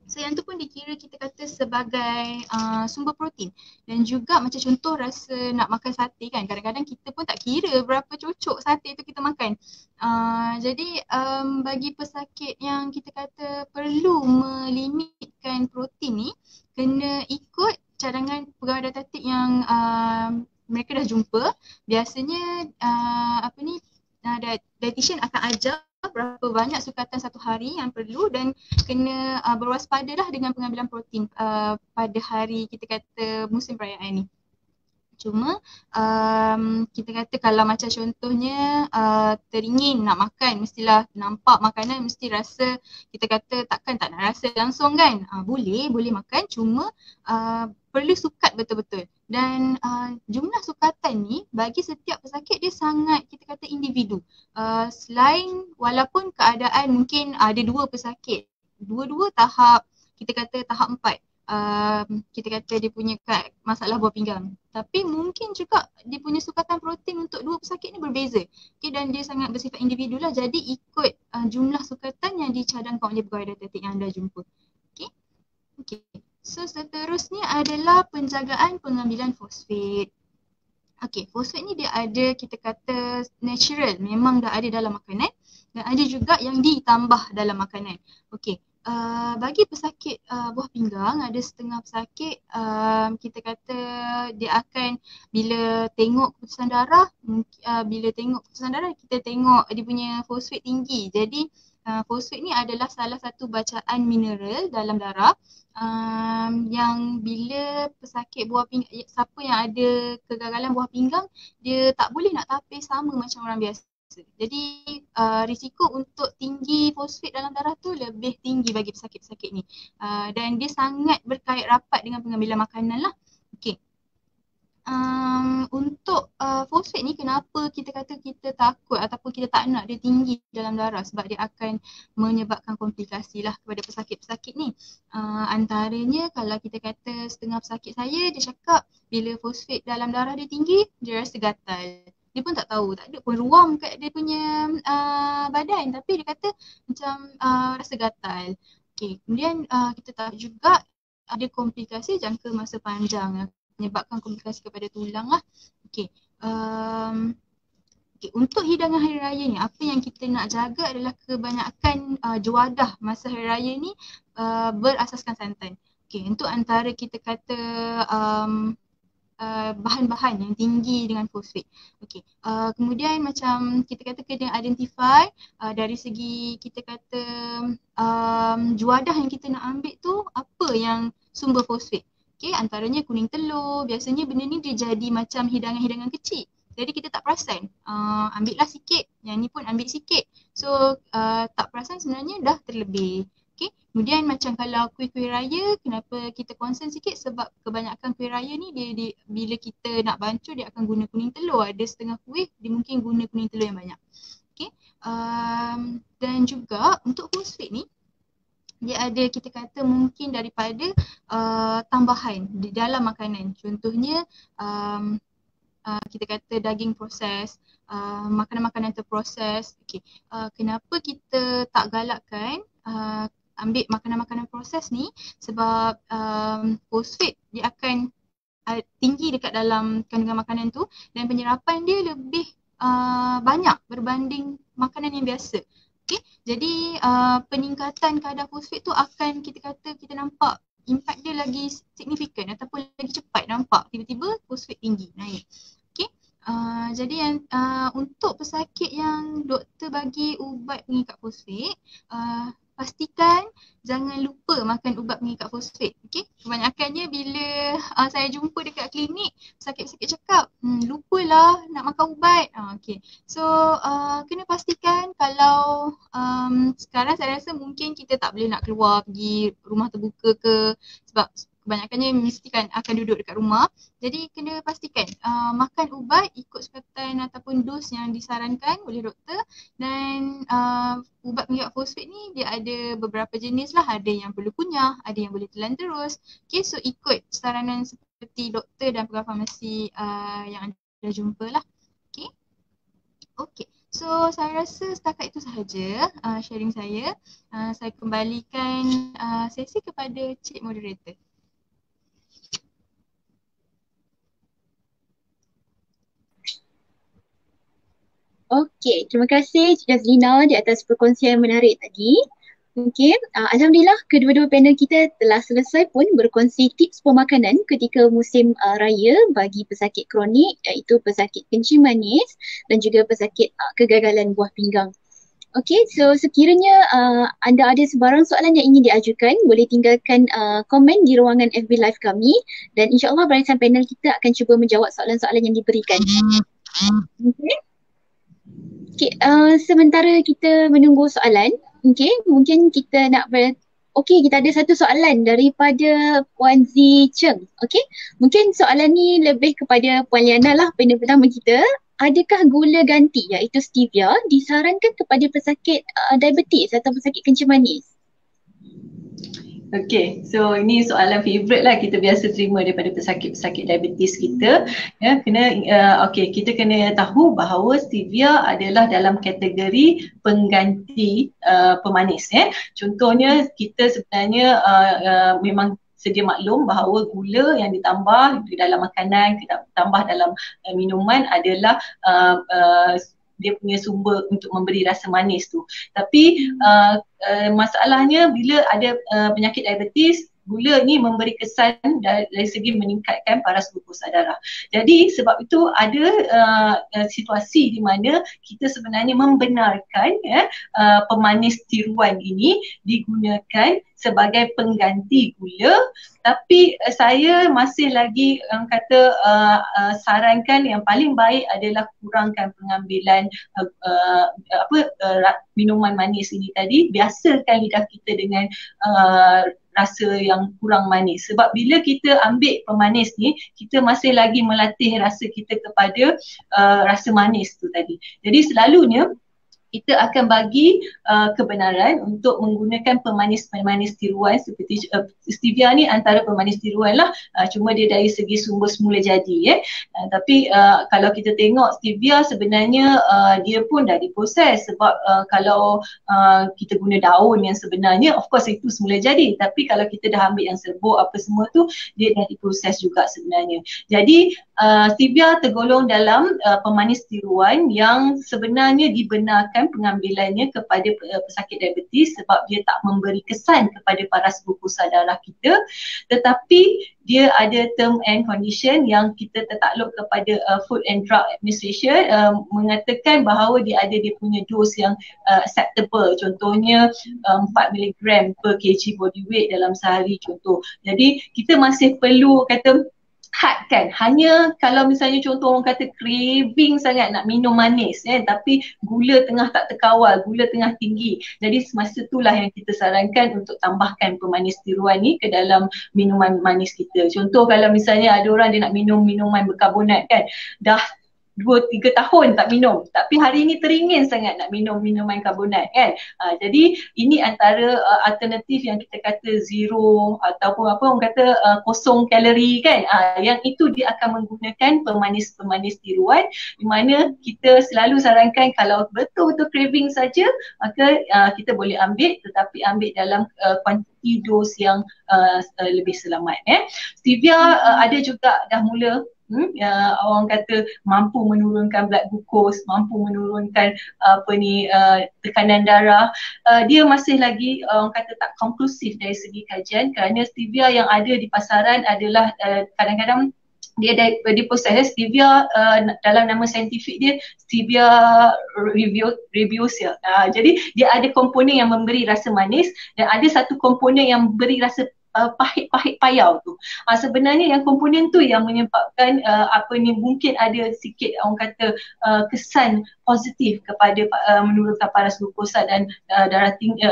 So yang tu pun dikira kita kata sebagai sumber protein. Dan juga macam contoh rasa nak makan sate kan, kadang-kadang kita pun tak kira berapa cocok sate tu kita makan. Jadi bagi pesakit yang kita kata perlu melimitkan protein ni, kena ikut cadangan pegawai dietetik yang mereka dah jumpa. Biasanya dietitian akan ajar berapa banyak sukatan satu hari yang perlu dan kena berwaspadalah dengan pengambilan protein pada hari kita kata musim perayaan ni. Cuma kita kata kalau macam contohnya teringin nak makan, mestilah nampak makanan mesti rasa, kita kata takkan tak nak rasa langsung kan. Boleh makan, cuma perlu sukat betul-betul. Dan jumlah sukatan ni bagi setiap pesakit dia sangat kita kata individu. Selain walaupun keadaan mungkin ada dua pesakit, dua-dua tahap kita kata tahap 4. Kita kata dia punya masalah buah pinggang, tapi mungkin juga dia punya sukatan protein untuk dua pesakit ni berbeza. Okay, dan dia sangat bersifat individu lah, jadi ikut jumlah sukatan yang dicadangkan oleh pegawai dietetik yang anda jumpa. Okay. So seterusnya adalah penjagaan pengambilan fosfat. Okay, fosfat ni dia ada kita kata natural, memang dah ada dalam makanan, dan ada juga yang ditambah dalam makanan. Okay. Bagi pesakit buah pinggang, ada setengah pesakit kita kata dia akan bila tengok keputusan darah, kita tengok dia punya fosfat tinggi. Jadi fosfat ni adalah salah satu bacaan mineral dalam darah yang bila pesakit buah pinggang, siapa yang ada kegagalan buah pinggang, dia tak boleh nak tapis sama macam orang biasa. Jadi risiko untuk tinggi fosfat dalam darah tu lebih tinggi bagi pesakit-pesakit ni. Dan dia sangat berkait rapat dengan pengambilan makanan lah. Okay. untuk fosfat ni kenapa kita kata kita takut ataupun kita tak nak dia tinggi dalam darah, sebab dia akan menyebabkan komplikasi lah kepada pesakit-pesakit ni. Antaranya kalau kita kata setengah pesakit saya dia cakap bila fosfat dalam darah dia tinggi dia rasa gatal. Dia pun tak tahu, tak ada pun ruam kat dia punya badan, tapi dia kata macam rasa gatal. Okay, kemudian kita tahu juga ada komplikasi jangka masa panjang menyebabkan komplikasi kepada tulang lah. Okay. Untuk hidangan hari raya ni, apa yang kita nak jaga adalah kebanyakan juadah masa hari raya ni berasaskan santan. Okay, untuk antara kita kata bahan-bahan yang tinggi dengan fosfat. Okay. Kemudian macam kita kata kena identify dari segi kita kata juadah yang kita nak ambil tu apa yang sumber fosfat. Okay, antaranya kuning telur, biasanya benda ni dia jadi macam hidangan-hidangan kecil. Jadi kita tak perasan, ambillah sikit, yang ni pun ambil sikit. So tak perasan sebenarnya dah terlebih. Okay, kemudian macam kalau kuih-kuih raya, kenapa kita concern sikit sebab kebanyakan kuih raya ni dia bila kita nak bancuh dia akan guna kuning telur. Ada setengah kuih dia mungkin guna kuning telur yang banyak. Okay, dan juga untuk fosfat ni dia ada kita kata mungkin daripada tambahan di dalam makanan. Contohnya kita kata daging proses, makanan-makanan terproses. Okay. Kenapa kita tak galakkan ambil makanan-makanan proses ni sebab fosfat dia akan tinggi dekat dalam kandungan makanan tu dan penyerapan dia lebih banyak berbanding makanan yang biasa. Okay, jadi peningkatan kadar fosfat tu akan kita kata kita nampak impact dia lagi signifikan ataupun lagi cepat nampak tiba-tiba fosfat tinggi naik. Okay, jadi yang untuk pesakit yang doktor bagi ubat pengikat fosfat, pastikan jangan lupa makan ubat pengikat fosfat. Okay, kebanyakannya bila saya jumpa dekat klinik, pesakit-pesakit cakap lupalah nak makan ubat. Okay, so kena pastikan kalau sekarang saya rasa mungkin kita tak boleh nak keluar pergi rumah terbuka ke sebab kebanyakannya mesti kan akan duduk dekat rumah. Jadi kena pastikan makan ubat ikut sukatan ataupun dos yang disarankan oleh doktor. Dan ubat pengikat fosfat ni dia ada beberapa jenis lah. Ada yang perlu kunyah, ada yang boleh telan terus. Okay, so ikut saranan seperti doktor dan pegawai farmasi yang anda jumpa lah. Okay. Okay. So saya rasa setakat itu sahaja sharing saya. Saya kembalikan sesi kepada Cik Moderator. Okey, terima kasih Cik Jazlina di atas perkongsian menarik tadi. Okey, Alhamdulillah kedua-dua panel kita telah selesai pun berkongsi tips pemakanan ketika musim raya bagi pesakit kronik iaitu pesakit kencing manis dan juga pesakit kegagalan buah pinggang. Okey, so sekiranya anda ada sebarang soalan yang ingin diajukan, boleh tinggalkan komen di ruangan FB Live kami dan insyaAllah barisan panel kita akan cuba menjawab soalan-soalan yang diberikan. Okey. Okay, sementara kita menunggu soalan, okay, mungkin kita nak kita ada satu soalan daripada Puan Zi Cheng. Okay, mungkin soalan ni lebih kepada Puan Liana lah, panel pertama kita. Adakah gula ganti iaitu stevia disarankan kepada pesakit diabetes atau pesakit kencing manis? Okay, so ini soalan favourite lah kita biasa terima daripada pesakit-pesakit diabetes kita. Ya, kita kena tahu bahawa stevia adalah dalam kategori pengganti pemanis. Contohnya kita sebenarnya memang sedia maklum bahawa gula yang ditambah di dalam makanan, ditambah dalam minuman adalah dia punya sumber untuk memberi rasa manis tu. Tapi masalahnya bila ada penyakit diabetes, gula ni memberi kesan dari segi meningkatkan paras glukosa darah. Jadi sebab itu ada situasi di mana kita sebenarnya membenarkan pemanis tiruan ini digunakan sebagai pengganti gula, tapi saya masih lagi sarankan yang paling baik adalah kurangkan pengambilan minuman manis ini tadi. Biasakan lidah kita dengan rasa yang kurang manis. Sebab bila kita ambil pemanis ni, kita masih lagi melatih rasa kita kepada rasa manis tu tadi. Jadi selalunya kita akan bagi kebenaran untuk menggunakan pemanis-pemanis tiruan seperti stevia ni antara pemanis tiruan lah, cuma dia dari segi sumber semula jadi tapi kalau kita tengok stevia sebenarnya dia pun dah diproses sebab kalau kita guna daun yang sebenarnya of course itu semula jadi, tapi kalau kita dah ambil yang serbuk apa semua tu dia dah diproses juga sebenarnya. Jadi stevia tergolong dalam pemanis tiruan yang sebenarnya dibenarkan pengambilannya kepada pesakit diabetes sebab dia tak memberi kesan kepada paras glukosa darah kita, tetapi dia ada term and condition yang kita tertakluk kepada Food and Drug Administration mengatakan bahawa dia ada dia punya dos yang acceptable, contohnya 4 mg per kg body weight dalam sehari contoh. Jadi kita masih perlu kata hadkan, hanya kalau misalnya contoh orang kata craving sangat nak minum manis tapi gula tengah tak terkawal, gula tengah tinggi, jadi semasa itulah yang kita sarankan untuk tambahkan pemanis tiruan ni ke dalam minuman manis kita. Contoh kalau misalnya ada orang dia nak minum minuman berkarbonat kan, dah 2-3 tahun tak minum, tapi hari ni teringin sangat nak minum minuman karbonat kan. Jadi ini antara alternatif yang kita kata zero ataupun apa orang kata kosong kalori kan. Yang itu dia akan menggunakan pemanis-pemanis tiruan, di mana kita selalu sarankan kalau betul-betul craving saja maka kita boleh ambil, tetapi ambil dalam kuantiti dos yang lebih selamat. Stevia ada juga dah mula orang kata mampu menurunkan blood glucose, mampu menurunkan tekanan darah. Dia masih lagi orang kata tak konklusif dari segi kajian kerana stevia yang ada di pasaran adalah kadang-kadang dia diproses stevia dalam nama saintifik dia stevia reviosea. Jadi dia ada komponen yang memberi rasa manis dan ada satu komponen yang beri rasa pahit-pahit payau tu. Sebenarnya yang komponen tu yang menyebabkan mungkin ada sikit orang kata kesan positif kepada menurunkan paras glukosa dan darah tinggi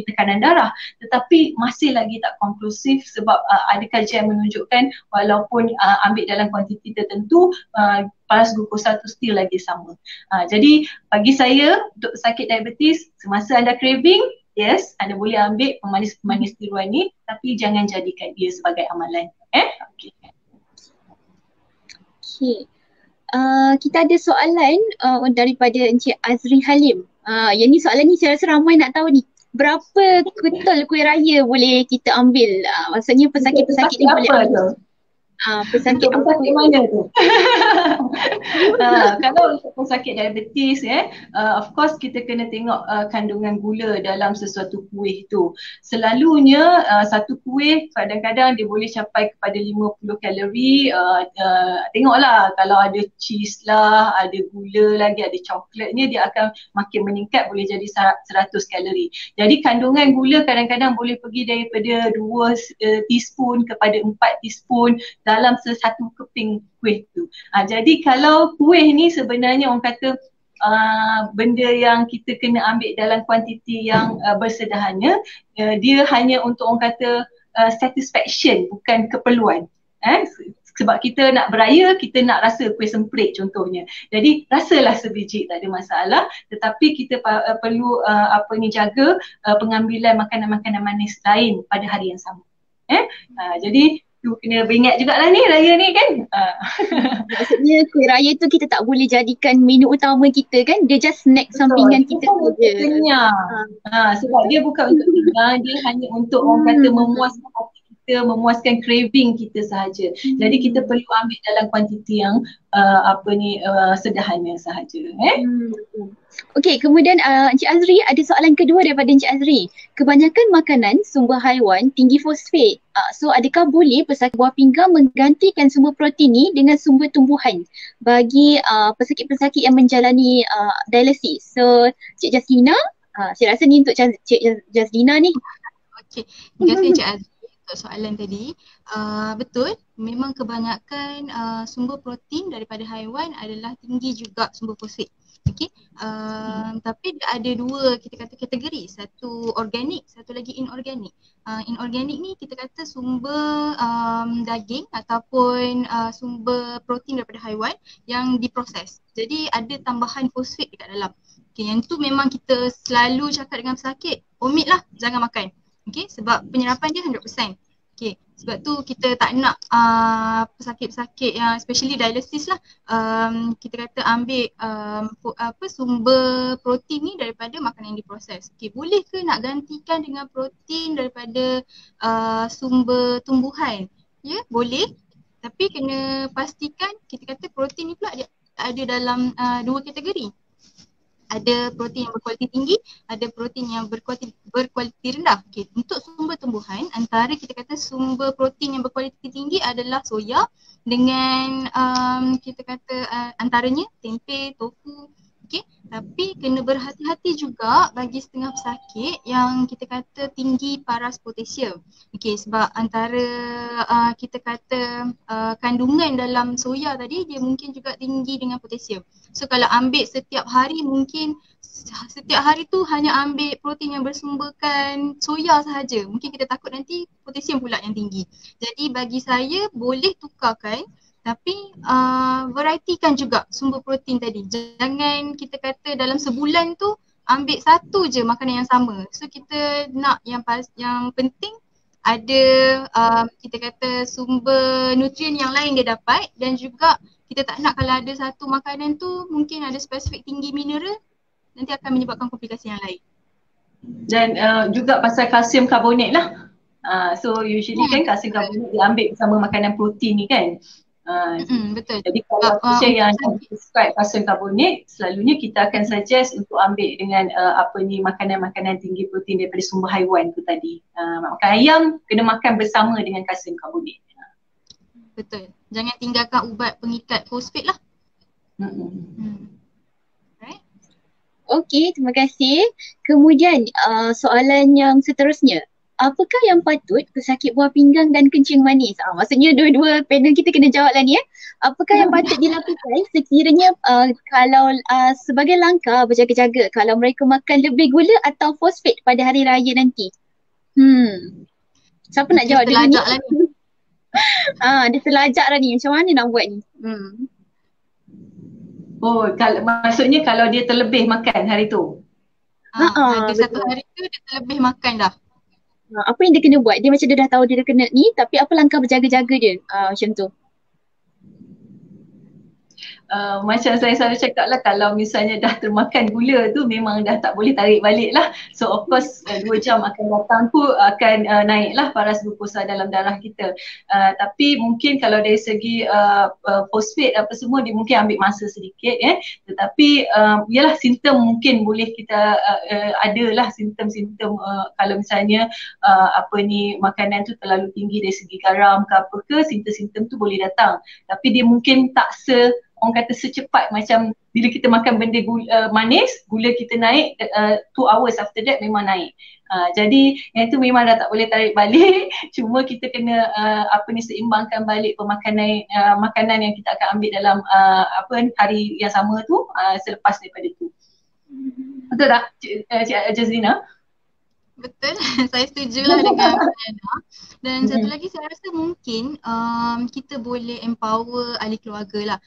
tekanan darah, tetapi masih lagi tak konklusif sebab ada kajian menunjukkan walaupun ambil dalam kuantiti tertentu paras glukosa tu still lagi sama. Jadi bagi saya untuk pesakit diabetes, semasa anda craving, yes, anda boleh ambil pemanis-pemanis tiruan ni, tapi jangan jadikan dia sebagai amalan. Okay. Kita ada soalan daripada Encik Azri Halim. Yang ni soalan ni saya rasa ramai nak tahu ni. Berapa ketul kuih raya boleh kita ambil? Maksudnya pesakit-pesakit ni boleh ambil. Pesakit mana tu? Kalau untuk pesakit diabetes of course kita kena tengok kandungan gula dalam sesuatu kuih tu. Selalunya satu kuih kadang-kadang dia boleh capai kepada 50 kalori. Tengoklah kalau ada cheese lah, ada gula lagi, ada coklatnya, dia akan makin meningkat boleh jadi 100 kalori. Jadi kandungan gula kadang-kadang boleh pergi daripada 2 teaspoon kepada 4 teaspoon dalam satu keping kuih tu. Jadi kalau kuih ni sebenarnya orang kata benda yang kita kena ambil dalam kuantiti yang bersederhana, dia hanya untuk orang kata satisfaction, bukan keperluan. Sebab kita nak beraya, kita nak rasa kuih semprit contohnya. Jadi rasalah sebiji, tak ada masalah, tetapi kita perlu jaga pengambilan makanan-makanan manis lain pada hari yang sama. Jadi tu kena beringat jugalah ni raya ni kan. Maksudnya kuih raya tu kita tak boleh jadikan menu utama kita kan, dia just snack sampingan kita saja. Sebab dia bukan untuk kenyang, dia hanya untuk orang kata memuaskan hati kita, memuaskan craving kita sahaja. Jadi kita perlu ambil dalam kuantiti yang sederhana sahaja. Okey, kemudian Encik Azri ada soalan kedua daripada Encik Azri. Kebanyakan makanan sumber haiwan tinggi fosfat. So adakah boleh pesakit buah pinggang menggantikan sumber protein ni dengan sumber tumbuhan bagi pesakit-pesakit yang menjalani dialisis? So Cik Jaslina, saya rasa ni untuk Cik Jaslina ni. Okey, terima kasih Encik Azri untuk untuk soalan tadi, betul, memang kebanyakan sumber protein daripada haiwan adalah tinggi juga sumber fosfat. Okey, tapi dia ada dua kita kata kategori, satu organik, satu lagi inorganik. Inorganik ni kita kata sumber daging ataupun sumber protein daripada haiwan yang diproses. Jadi ada tambahan fosfat dekat dalam. Okay, yang tu memang kita selalu cakap dengan pesakit, omit lah, jangan makan. Okay, sebab penyerapan dia 100%. Okay, sebab tu kita tak nak pesakit-pesakit yang especially dialysis lah, kita kata ambil sumber protein ni daripada makanan yang diproses. Okay, boleh ke nak gantikan dengan protein daripada sumber tumbuhan? Ya, boleh. Tapi kena pastikan kita kata protein ni pula dia ada dalam dua kategori. Ada protein yang berkualiti tinggi, ada protein yang berkualiti rendah. Okay. Untuk sumber tumbuhan, antara kita kata sumber protein yang berkualiti tinggi adalah soya dengan kita kata antaranya tempe, tofu. Okay. Tapi kena berhati-hati juga bagi setengah pesakit yang kita kata tinggi paras potasium. Okay, sebab antara kita kata kandungan dalam soya tadi dia mungkin juga tinggi dengan potasium. So kalau ambil setiap hari mungkin setiap hari tu hanya ambil protein yang bersumberkan soya sahaja. Mungkin kita takut nanti potasium pula yang tinggi. Jadi bagi saya boleh tukarkan, tapi varietykan juga sumber protein tadi. Jangan kita kata dalam sebulan tu ambil satu je makanan yang sama. So kita nak yang penting ada kita kata sumber nutrien yang lain dia dapat, dan juga kita tak nak kalau ada satu makanan tu mungkin ada spesifik tinggi mineral, nanti akan menyebabkan komplikasi yang lain. Dan juga pasal kalsium karbonat lah. So usually kan kalsium karbonat diambil bersama makanan protein ni kan. Betul. Jadi kalau pasien yang prescribe kalsium karbonat, selalunya kita akan suggest untuk ambil dengan makanan-makanan tinggi protein daripada sumber haiwan tu tadi. Makan ayam kena makan bersama dengan kalsium karbonat. Betul. Jangan tinggalkan ubat pengikat fosfat lah. Right. Okey, terima kasih. Kemudian soalan yang seterusnya. Apakah yang patut pesakit buah pinggang dan kencing manis? Maksudnya dua-dua panel kita kena jawab lah ni ya. Apakah yang patut dilakukan sekiranya kalau sebagai langkah berjaga-jaga kalau mereka makan lebih gula atau fosfat pada hari raya nanti? Siapa nak jawab dulu ni? Lah ni. Dia terlajak lah ni. Macam mana nak buat ni? Oh, maksudnya kalau dia terlebih makan hari tu? Ada satu hari tu dia terlebih makan dah. Apa yang dia kena buat? Dia macam dia dah tahu dia dah kena ni, tapi apa langkah berjaga-jaga dia? Macam tu. Macam saya selalu cakap lah, kalau misalnya dah termakan gula tu memang dah tak boleh tarik balik lah. So of course 2 jam akan datang tu akan naik lah paras glukosa dalam darah kita. Tapi mungkin kalau dari segi fosfat apa semua dia mungkin ambil masa sedikit ya. Tetapi yalah simptom mungkin boleh kita adalah simptom-simptom kalau misalnya makanan tu terlalu tinggi dari segi garam ke apa ke, simptom-simptom tu boleh datang. Tapi dia mungkin tak orang kata secepat macam bila kita makan benda manis, gula kita naik 2 hours after that memang naik. Jadi yang tu memang dah tak boleh tarik balik. Cuma kita kena seimbangkan balik pemakanan makanan yang kita akan ambil dalam hari yang sama tu selepas daripada tu. Betul tak Cik Jazlina? Betul, saya setujulah dengan Diana. Dan satu lagi saya rasa mungkin kita boleh empower ahli keluarga lah.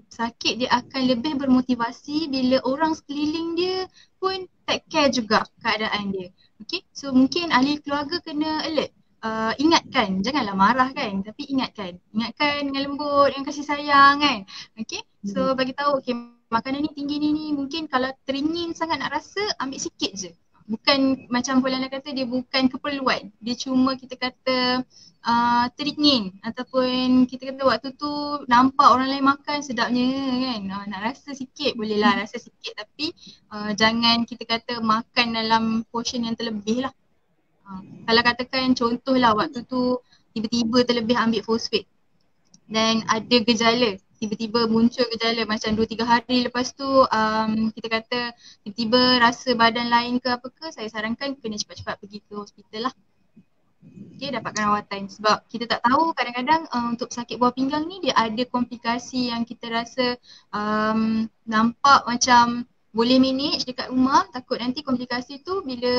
Sakit dia akan lebih bermotivasi bila orang sekeliling dia pun take care juga keadaan dia. Okay, so mungkin ahli keluarga kena alert. Ingatkan, janganlah marah kan, tapi ingatkan dengan lembut, dengan kasih sayang kan. Okay, so bagi tahu okay, makanan ni tinggi ni mungkin kalau teringin sangat nak rasa, ambil sikit je. Bukan macam Polana kata dia bukan keperluan, dia cuma kita kata teringin ataupun kita kata waktu tu nampak orang lain makan sedapnya kan, nak rasa sikit bolehlah rasa sikit, tapi jangan kita kata makan dalam portion yang terlebih lah. Kalau katakan contohlah waktu tu tiba-tiba terlebih ambil fosfat dan ada gejala, tiba-tiba muncul gejala macam 2-3 hari lepas tu kita kata tiba-tiba rasa badan lain ke apa ke, saya sarankan kena cepat-cepat pergi ke hospital lah. Okay, dapatkan rawatan sebab kita tak tahu kadang-kadang untuk sakit buah pinggang ni dia ada komplikasi yang kita rasa nampak macam boleh manage dekat rumah, takut nanti komplikasi tu bila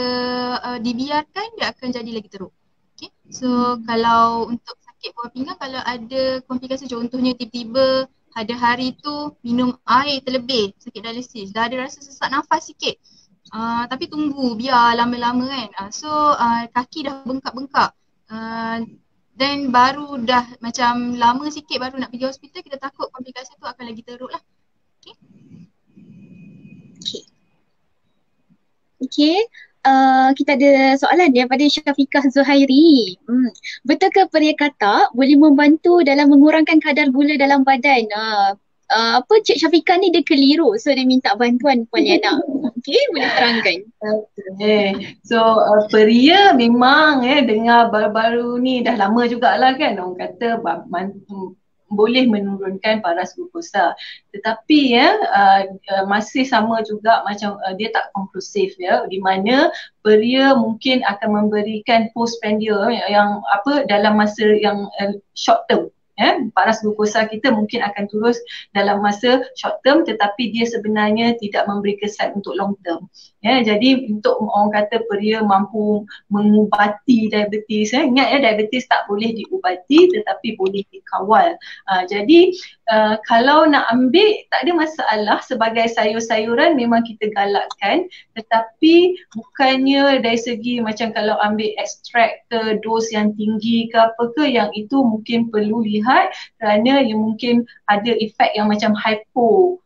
dibiarkan dia akan jadi lagi teruk. Okay, so kalau untuk sakit buah pinggang kalau ada komplikasi contohnya tiba-tiba ada hari tu minum air terlebih, sakit dialisis, dah ada rasa sesak nafas sikit. Tapi tunggu biar lama-lama kan. Kaki dah bengkak-bengkak. Dan baru dah macam lama sikit baru nak pergi hospital, kita takut komplikasi tu akan lagi teruk lah. Okay. Okay. Okay. Kita ada soalan daripada Syafiqah Zuhairi. Betulkah pria katak boleh membantu dalam mengurangkan kadar gula dalam badan? Cik Syafiqah ni dia keliru, so dia minta bantuan Puan Liana. Okay, boleh terangkan. Okay. So pria memang dengar baru-baru ni dah lama jugalah kan orang kata boleh menurunkan paras glukosa, tetapi masih sama juga macam dia tak konklusif di mana pria mungkin akan memberikan postprandial yang dalam masa yang short term. Paras glukosa kita mungkin akan turun dalam masa short term, tetapi dia sebenarnya tidak memberi kesan untuk long term. Jadi untuk orang kata pria mampu mengubati diabetes, ingat diabetes tak boleh diubati tetapi boleh dikawal. Jadi kalau nak ambil tak ada masalah, sebagai sayur-sayuran memang kita galakkan, tetapi bukannya dari segi macam kalau ambil ekstrak ke dos yang tinggi ke apa ke, yang itu mungkin perlu lihat kerana yang mungkin ada efek yang macam hypo,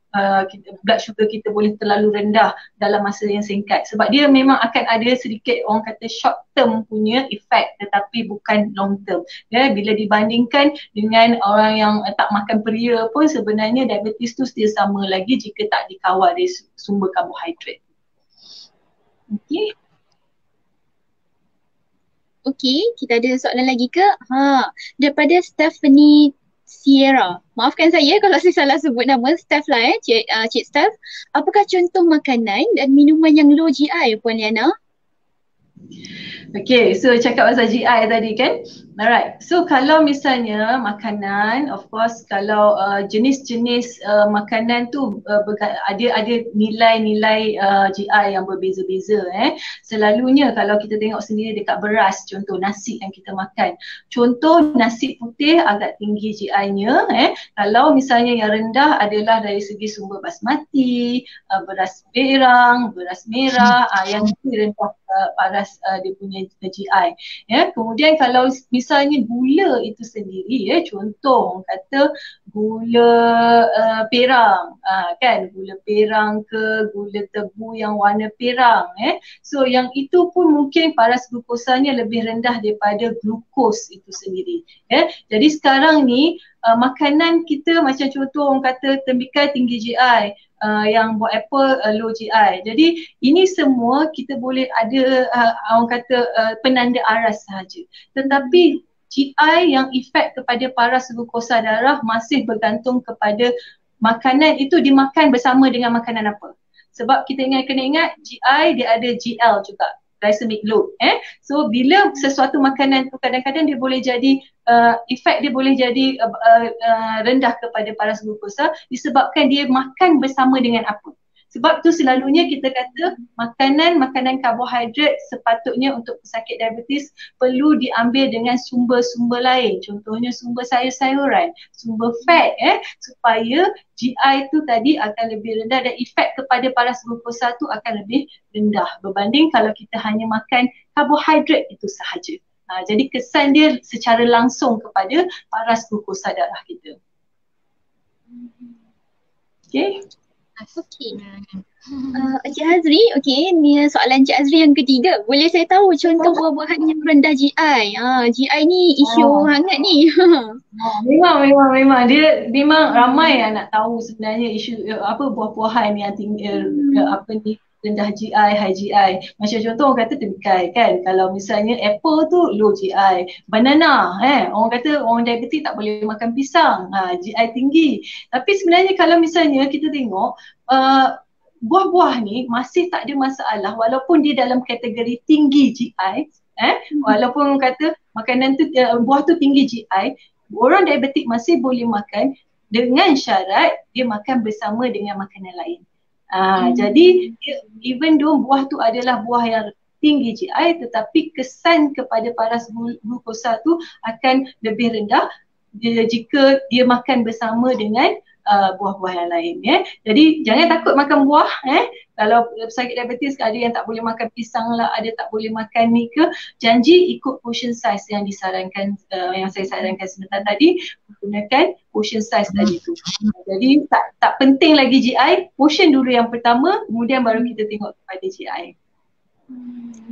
blood sugar kita boleh terlalu rendah dalam masa yang singkat, sebab dia memang akan ada sedikit orang kata short term punya efek tetapi bukan long term. Bila dibandingkan dengan orang yang tak makan pria pun sebenarnya diabetes tu still sama lagi jika tak dikawal dari sumber karbohidrat. Okay. Okay, kita ada soalan lagi ke? Daripada Stephanie Sierra. Maafkan saya kalau saya salah sebut nama. Steph lah Cik Steph. Apakah contoh makanan dan minuman yang low GI, Puan Liana? Okay, so cakap pasal GI tadi kan. Alright, so kalau misalnya makanan, of course kalau jenis-jenis makanan tu ada nilai-nilai GI yang berbeza-beza. Selalunya kalau kita tengok sendiri dekat beras, contoh nasi yang kita makan. Contoh nasi putih agak tinggi GI-nya. Kalau misalnya yang rendah adalah dari segi sumber basmati, beras berang, beras merah, yang rendah paras dia punya GI. Kemudian kalau misalnya gula itu sendiri, contoh orang kata gula perang, kan, gula perang ke gula tebu yang warna perang, so yang itu pun mungkin paras glukosanya lebih rendah daripada glukos itu sendiri. Jadi sekarang ni makanan kita macam contoh orang kata tembikar tinggi GI, yang buat apa low GI. Jadi ini semua kita boleh ada orang kata penanda aras sahaja. Tetapi GI yang efek kepada paras glukosa darah masih bergantung kepada makanan itu dimakan bersama dengan makanan apa. Sebab kita kena ingat GI dia ada GL juga, glycemic load. So bila sesuatu makanan tu kadang-kadang dia boleh jadi efek dia boleh jadi rendah kepada paras glukosa disebabkan dia makan bersama dengan apa. Sebab tu selalunya kita kata makanan karbohidrat sepatutnya untuk pesakit diabetes perlu diambil dengan sumber-sumber lain. Contohnya sumber sayur-sayuran, sumber fat, supaya GI tu tadi akan lebih rendah dan efek kepada paras glukosa tu akan lebih rendah berbanding kalau kita hanya makan karbohidrat itu sahaja. Jadi kesan dia secara langsung kepada paras glukosa darah kita. Okay. Okay. Encik Hazri, ni soalan Encik Hazri yang ketiga. Boleh saya tahu contoh buah-buahan yang rendah GI? GI ni isu hangat ni. Memang dia memang ramai yang nak tahu sebenarnya isu buah-buahan yang tinggi rendah GI, high GI. Macam contoh orang kata tembikar kan. Kalau misalnya apple tu low GI. Banana, orang kata orang diabetes tak boleh makan pisang, GI tinggi. Tapi sebenarnya kalau misalnya kita tengok buah-buah ni masih tak ada masalah walaupun dia dalam kategori tinggi GI, Walaupun kata makanan tu buah tu tinggi GI, orang diabetik masih boleh makan dengan syarat dia makan bersama dengan makanan lain. Jadi even though buah tu adalah buah yang tinggi GI, tetapi kesan kepada paras glukosa tu akan lebih rendah jika dia makan bersama dengan buah-buah yang lain. Jadi jangan takut makan buah. Kalau pesakit diabetes ada yang tak boleh makan pisang lah, ada tak boleh makan ni ke, janji ikut portion size yang disarankan, yang saya sarankan sebentar tadi, gunakan portion size tadi tu. Jadi tak penting lagi GI, portion dulu yang pertama, kemudian baru kita tengok kepada GI.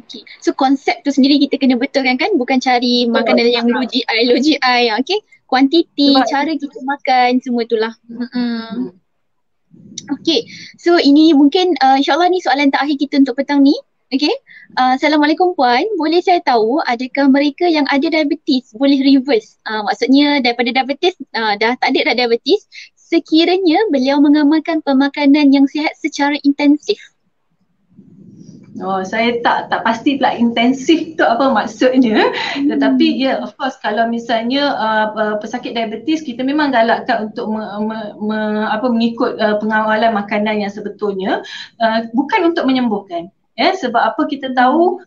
Okay. So konsep tu sendiri kita kena betulkan kan, bukan cari makanan yang low GI, okay? Kuantiti, cara kita makan, semua itulah. Okay, so ini mungkin insyaAllah ni soalan terakhir kita untuk petang ni. Okay, Assalamualaikum Puan, boleh saya tahu adakah mereka yang ada diabetes boleh reverse? Maksudnya daripada diabetes, dah tak ada dah diabetes, sekiranya beliau mengamalkan pemakanan yang sihat secara intensif. Saya tak pasti pula intensif tu apa maksudnya. Tetapi of course kalau misalnya pesakit diabetes, kita memang galakkan untuk mengikut pengawalan makanan yang sebetulnya, bukan untuk menyembuhkan. Sebab apa kita tahu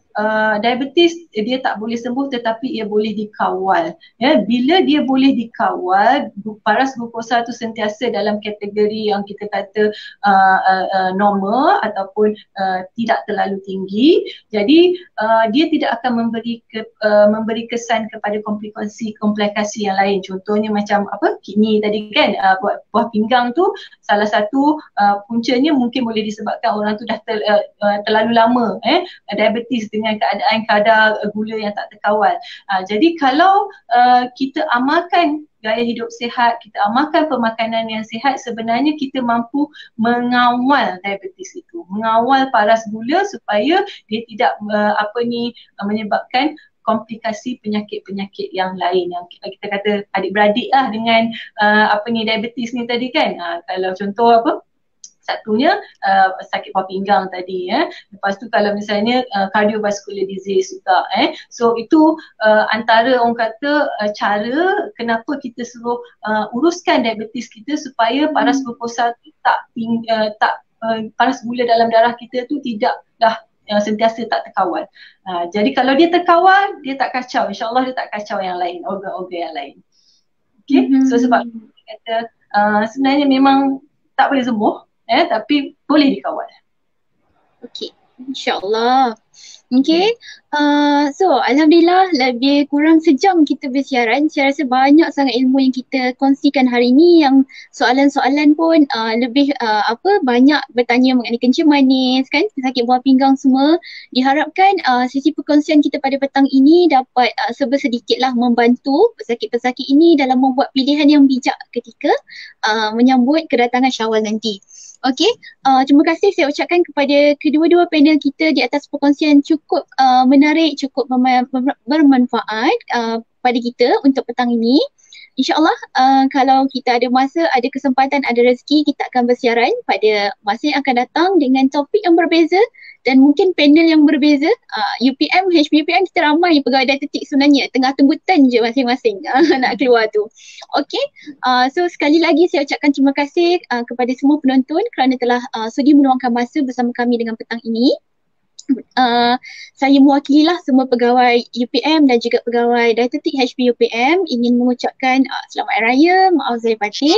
diabetes dia tak boleh sembuh tetapi ia boleh dikawal. Bila dia boleh dikawal, paras glukosa tu sentiasa dalam kategori yang kita kata normal ataupun tidak terlalu tinggi. Jadi dia tidak akan memberi kesan kepada komplikasi yang lain. Contohnya macam kidney tadi kan, buah pinggang tu salah satu puncanya mungkin boleh disebabkan orang tu dah terlalu lama diabetes dengan keadaan kadar gula yang tak terkawal. Jadi kalau kita amalkan gaya hidup sihat, kita amalkan pemakanan yang sihat, sebenarnya kita mampu mengawal diabetes itu, mengawal paras gula supaya dia tidak menyebabkan komplikasi penyakit-penyakit yang lain yang kita kata adik-beradik lah dengan diabetes ni tadi kan. Kalau contoh satunya sakit buah pinggang tadi. Lepas tu kalau misalnya cardiovascular disease juga. So itu antara orang kata cara kenapa kita suruh uruskan diabetes kita supaya paras glukosa tu paras gula dalam darah kita tu tidaklah sentiasa tak terkawal. Jadi kalau dia terkawal, dia tak kacau. InsyaAllah dia tak kacau yang lain, organ-organ yang lain. Okay, so sebab kita kata sebenarnya memang tak boleh sembuh, tapi boleh dikawal. Okay, insyaAllah. Okay, so Alhamdulillah lebih kurang sejam kita bersiaran. Saya rasa banyak sangat ilmu yang kita kongsikan hari ini, yang soalan-soalan pun lebih banyak bertanya mengenai kencing manis kan, sakit buah pinggang semua. Diharapkan sesi perkongsian kita pada petang ini dapat sebersedikitlah membantu pesakit-pesakit ini dalam membuat pilihan yang bijak ketika menyambut kedatangan Syawal nanti. Okay, terima kasih saya ucapkan kepada kedua-dua panel kita di atas perkongsian cukup menarik, cukup bermanfaat pada kita untuk petang ini. InsyaAllah kalau kita ada masa, ada kesempatan, ada rezeki, kita akan bersiaran pada masa yang akan datang dengan topik yang berbeza dan mungkin panel yang berbeza. UPM, HPUPM kita ramai pegawai dietetik sebenarnya, tengah tunggu turn je masing-masing nak keluar tu. Okay, so sekali lagi saya ucapkan terima kasih kepada semua penonton kerana telah sudi meluangkan masa bersama kami dengan petang ini. Saya mewakililah semua pegawai UPM dan juga pegawai dietetik HPUPM ingin mengucapkan selamat hari raya, maaf zahir batin.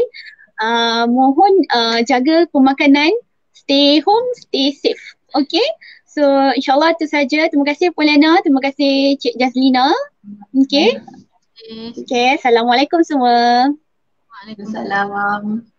Mohon jaga pemakanan, stay home, stay safe. Okay, so insyaAllah itu saja. Terima kasih Puan Lena, terima kasih Cik Jazlina. Okay, Assalamualaikum semua. Waalaikumsalam.